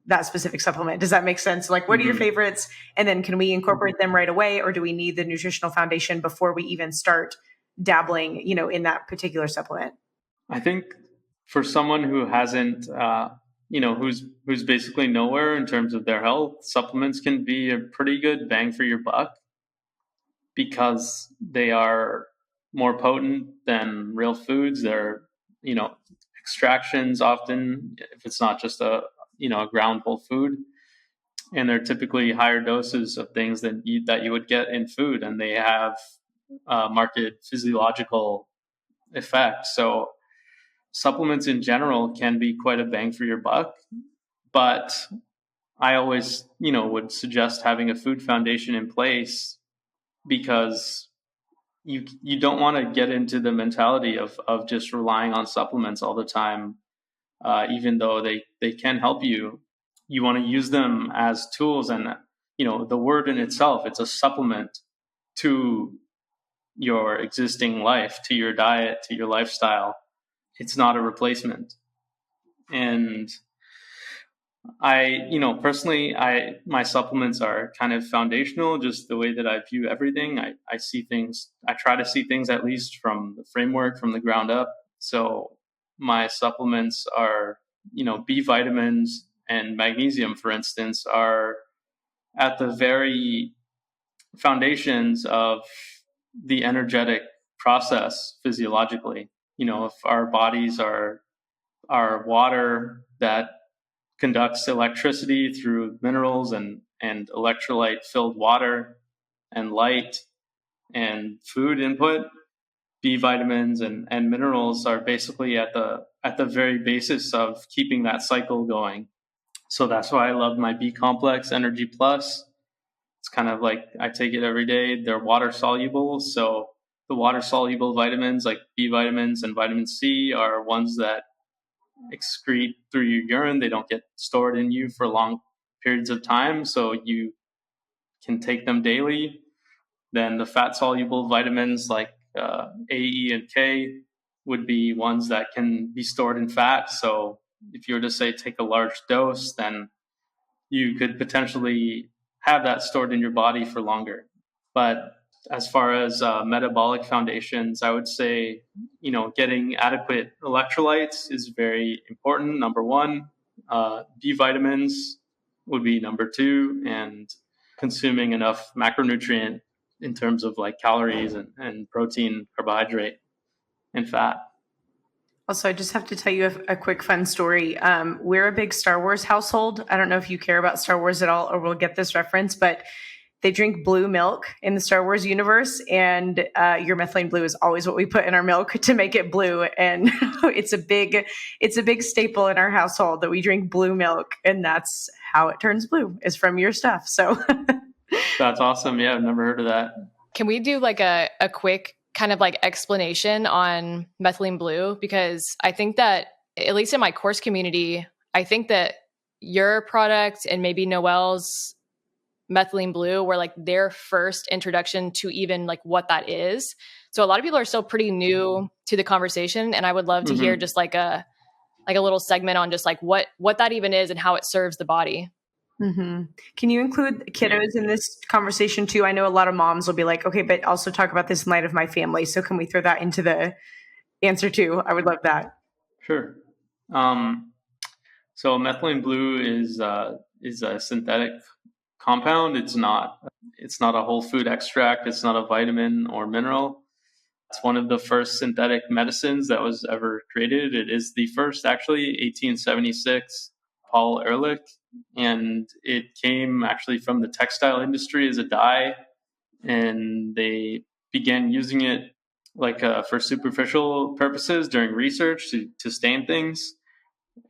that specific supplement? Does that make sense? Like, what are your favorites? And then can we incorporate them right away, or do we need the nutritional foundation before we even start dabbling, in that particular supplement? I think for someone who hasn't, who's basically nowhere in terms of their health, supplements can be a pretty good bang for your buck because they are more potent than real foods. They're, extractions often, if it's not just a ground whole food, and they're typically higher doses of things that you would get in food, and they have marked physiological effect. So supplements in general can be quite a bang for your buck, but I always, would suggest having a food foundation in place, because you don't want to get into the mentality of just relying on supplements all the time. Even though they can help you, you want to use them as tools. And, the word in itself, it's a supplement to your existing life, to your diet, to your lifestyle. It's not a replacement. And I, personally, my supplements are kind of foundational, just the way that I view everything. I see things, I try to see things at least from the framework, from the ground up. So my supplements are, B vitamins and magnesium, for instance, are at the very foundations of the energetic process physiologically. If our bodies are water that conducts electricity through minerals and electrolyte filled water and light and food input, B vitamins and minerals are basically at the very basis of keeping that cycle going. So that's why I love my B complex Energy Plus. It's kind of like I take it every day. They're water soluble. So the water soluble vitamins like B vitamins and vitamin C are ones that excrete through your urine. They don't get stored in you for long periods of time, so you can take them daily. Then the fat soluble vitamins like A, E, and K would be ones that can be stored in fat. So if you were to say take a large dose, then you could potentially have that stored in your body for longer. But as far as metabolic foundations, I would say, getting adequate electrolytes is very important. Number one, B vitamins would be number two, and consuming enough macronutrient in terms of like calories and protein, carbohydrate, and fat. Also, I just have to tell you a quick fun story. We're a big Star Wars household. I don't know if you care about Star Wars at all or will get this reference, but they drink blue milk in the Star Wars universe, and your methylene blue is always what we put in our milk to make it blue. And it's a big staple in our household that we drink blue milk, and that's how it turns blue, is from your stuff. So that's awesome. Yeah, I've never heard of that. Can we do like a quick kind of like explanation on methylene blue? Because I think that, at least in my course community, I think that your product and maybe Noelle's methylene blue were like their first introduction to even like what that is. So a lot of people are still pretty new to the conversation, and I would love to hear just like a little segment on just like what that even is and how it serves the body. Can you include kiddos in this conversation too? I know a lot of moms will be like, okay, but also talk about this in light of my family. So can we throw that into the answer too? I would love that. Sure. So methylene blue is a synthetic compound. It's not a whole food extract. It's not a vitamin or mineral. It's one of the first synthetic medicines that was ever created. It is the first, actually, 1876, Paul Ehrlich, and it came actually from the textile industry as a dye, and they began using it like for superficial purposes during research to stain things,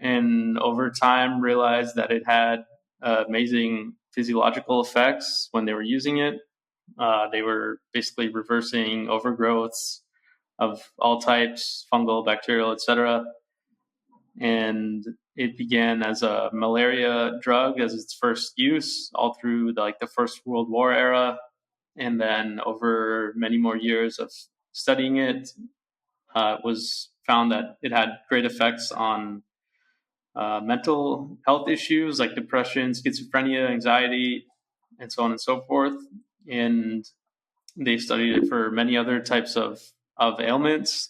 and over time realized that it had amazing physiological effects when they were using it. They were basically reversing overgrowths of all types, fungal, bacterial, etc. And it began as a malaria drug as its first use all through the First World War era. And then over many more years of studying it, was found that it had great effects on mental health issues like depression, schizophrenia, anxiety, and so on and so forth. And they studied it for many other types of ailments.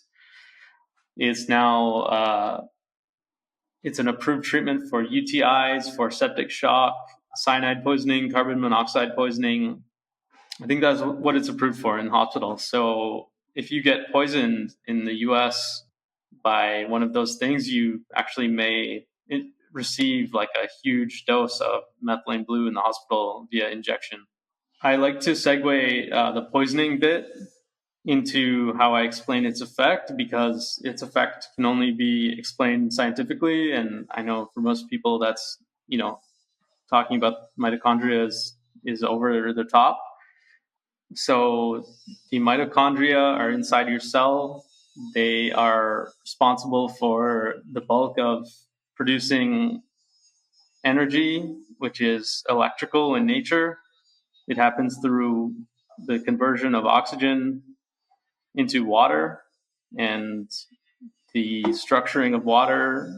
It's now it's an approved treatment for UTIs, for septic shock, cyanide poisoning, carbon monoxide poisoning. I think that's what it's approved for in hospitals. So if you get poisoned in the US by one of those things, you actually may receive like a huge dose of methylene blue in the hospital via injection. I like to segue the poisoning bit into how I explain its effect, because its effect can only be explained scientifically. And I know for most people that's, talking about mitochondria is over the top. So the mitochondria are inside your cell. They are responsible for the bulk of producing energy, which is electrical in nature. It happens through the conversion of oxygen into water, and the structuring of water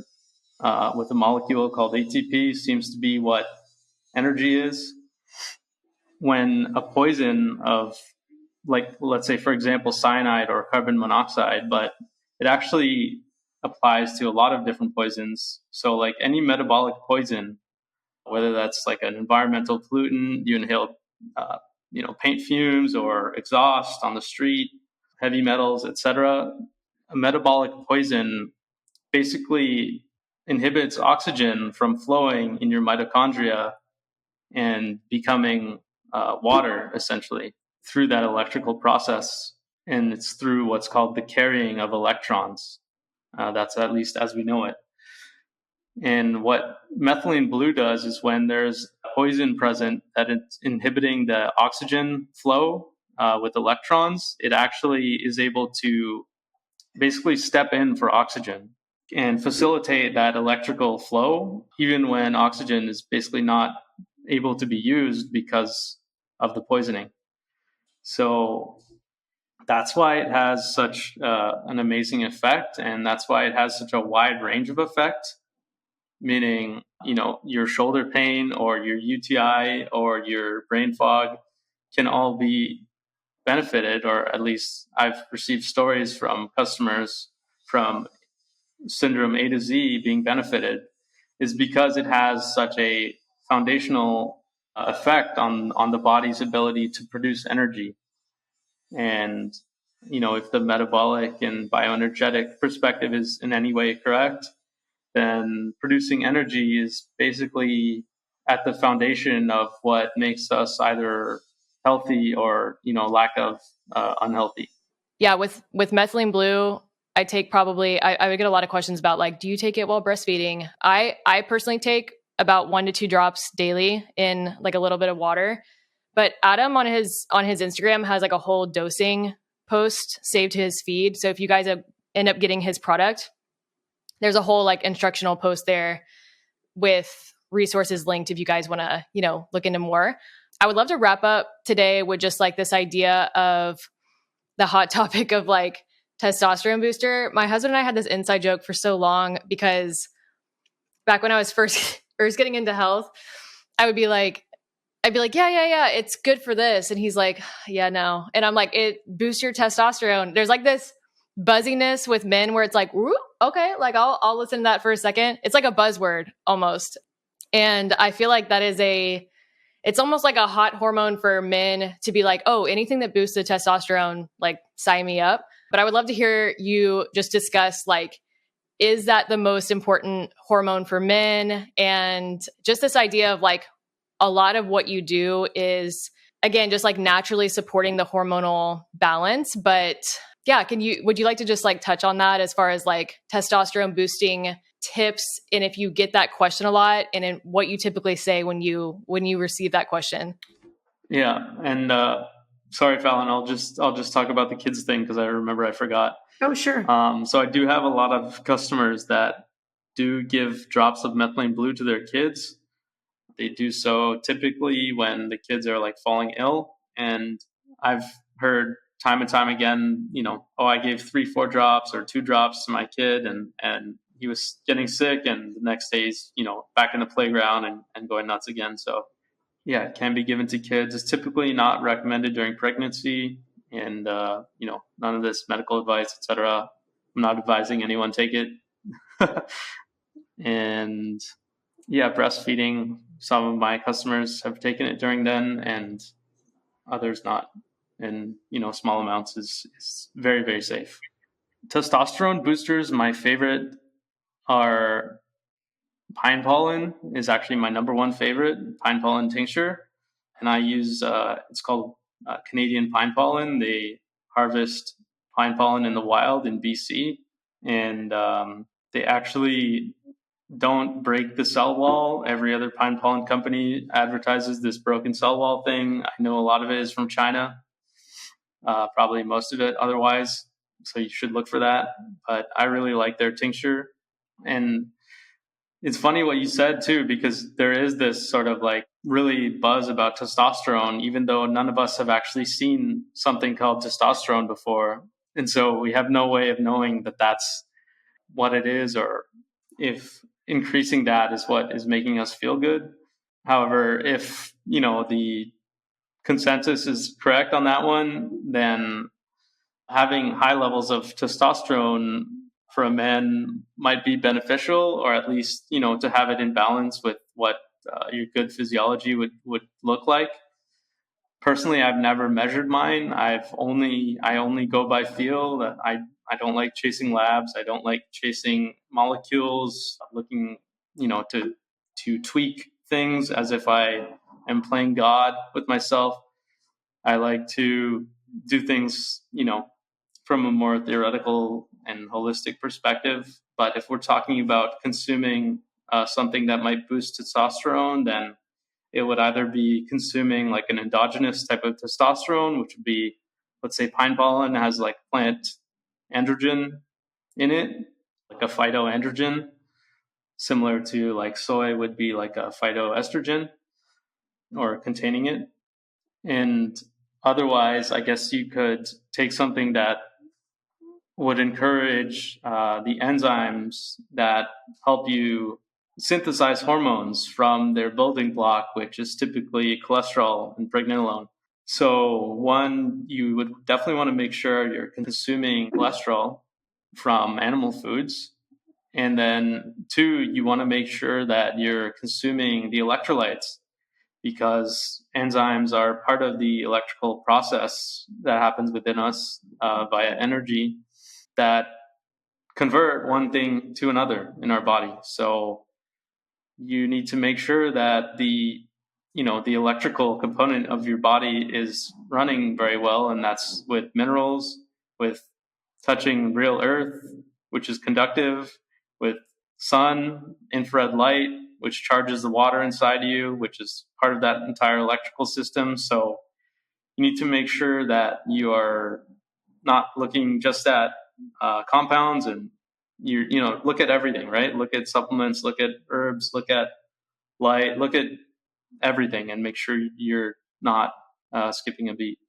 with a molecule called ATP seems to be what energy is. When a poison of, like, let's say, for example, cyanide or carbon monoxide, but it actually applies to a lot of different poisons. So like any metabolic poison, whether that's like an environmental pollutant, you inhale, paint fumes or exhaust on the street, heavy metals, etc. A metabolic poison basically inhibits oxygen from flowing in your mitochondria and becoming water, essentially, through that electrical process. And it's through what's called the carrying of electrons. That's at least as we know it. And what methylene blue does is when there's poison present that it's inhibiting the oxygen flow with electrons, it actually is able to basically step in for oxygen and facilitate that electrical flow, even when oxygen is basically not able to be used because of the poisoning. So that's why it has such an amazing effect, and that's why it has such a wide range of effect. Meaning, your shoulder pain or your UTI or your brain fog can all be benefited, or at least I've received stories from customers from syndrome A to Z being benefited, is because it has such a foundational effect on the body's ability to produce energy. And, if the metabolic and bioenergetic perspective is in any way correct, then producing energy is basically at the foundation of what makes us either healthy or, lack of unhealthy. Yeah, with methylene blue, I take I would get a lot of questions about like, do you take it while breastfeeding? I personally take about 1 to 2 drops daily in like a little bit of water. But Adam on his Instagram has like a whole dosing post saved to his feed. So if you guys end up getting his product, there's a whole like instructional post there with resources linked if you guys want to, look into more. I would love to wrap up today with just like this idea of the hot topic of like testosterone booster, my husband and I had this inside joke for so long because back when I was first getting into health, I'd be like, yeah, it's good for this. And he's like, yeah, no. And I'm like, it boosts your testosterone. There's like this buzziness with men where it's like, okay, like I'll listen to that for a second. It's like a buzzword almost. And I feel like that is it's almost like a hot hormone for men to be like, oh, anything that boosts the testosterone, like sign me up. But I would love to hear you just discuss like, is that the most important hormone for men? And just this idea of like, a lot of what you do is, again, just like naturally supporting the hormonal balance. But yeah, would you like to just like touch on that as far as like testosterone boosting tips? And if you get that question a lot, and in what you typically say when you receive that question? Yeah. And sorry, Fallon, I'll just talk about the kids thing because I remember I forgot. Oh, sure. So I do have a lot of customers that do give drops of methylene blue to their kids. They do so typically when the kids are like falling ill. And I've heard time and time again, I gave 3-4 drops or 2 drops to my kid and he was getting sick, and the next day he's, back in the playground and going nuts again. So yeah, it can be given to kids. It's typically not recommended during pregnancy, and none of this medical advice, etc. I'm not advising anyone take it. And yeah, breastfeeding. Some of my customers have taken it during then, and others not. And small amounts is very, very safe. Testosterone boosters, my favorite are pine pollen. Is actually my number one favorite, pine pollen tincture, and I use it's called Canadian pine pollen. They harvest pine pollen in the wild in BC, and they actually don't break the cell wall. Every other pine pollen company advertises this broken cell wall thing. I know a lot of it is from China, probably most of it otherwise. So you should look for that. But I really like their tincture. And it's funny what you said too, because there is this sort of like really buzz about testosterone, even though none of us have actually seen something called testosterone before. And so we have no way of knowing that that's what it is, or if increasing that is what is making us feel good. However, if the consensus is correct on that one, then having high levels of testosterone for a man might be beneficial, or at least to have it in balance with what your good physiology would look like. Personally, I've never measured mine. I only go by feel. That I don't like chasing labs. I don't like chasing molecules, looking, to tweak things as if I am playing God with myself. I like to do things, from a more theoretical and holistic perspective. But if we're talking about consuming something that might boost testosterone, then it would either be consuming like an endogenous type of testosterone, which would be, let's say, pine pollen has like plant androgen in it, like a phytoandrogen, similar to like soy would be like a phytoestrogen or containing it. And otherwise, I guess you could take something that would encourage the enzymes that help you synthesize hormones from their building block, which is typically cholesterol and pregnenolone. So one, you would definitely want to make sure you're consuming cholesterol from animal foods. And then 2, you want to make sure that you're consuming the electrolytes, because enzymes are part of the electrical process that happens within us via energy that convert one thing to another in our body. So you need to make sure that the electrical component of your body is running very well, and that's with minerals, with touching real earth, which is conductive, with sun, infrared light, which charges the water inside you, which is part of that entire electrical system. So you need to make sure that you are not looking just at compounds, and look at everything, right? Look at supplements, look at herbs, look at light, look at everything, and make sure you're not skipping a beat.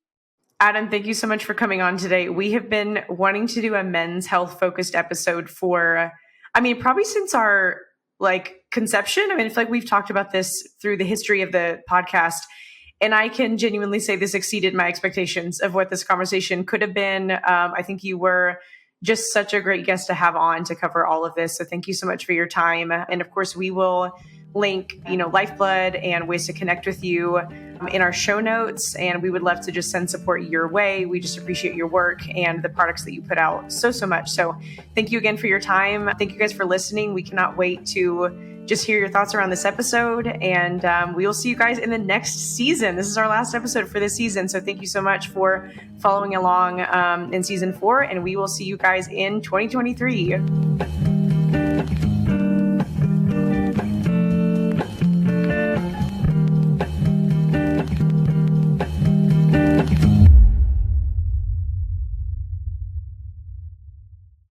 Adam, thank you so much for coming on today. We have been wanting to do a men's health focused episode for, probably since our conception. I feel like we've talked about this through the history of the podcast. And I can genuinely say this exceeded my expectations of what this conversation could have been. I think you were just such a great guest to have on to cover all of this. So thank you so much for your time. And of course, we will link, LifeBlud and ways to connect with you in our show notes. And we would love to just send support your way. We just appreciate your work and the products that you put out so much. So thank you again for your time. Thank you guys for listening. We cannot wait to just hear your thoughts around this episode. And we will see you guys in the next season. This is our last episode for this season. So thank you so much for following along in season 4. And we will see you guys in 2023.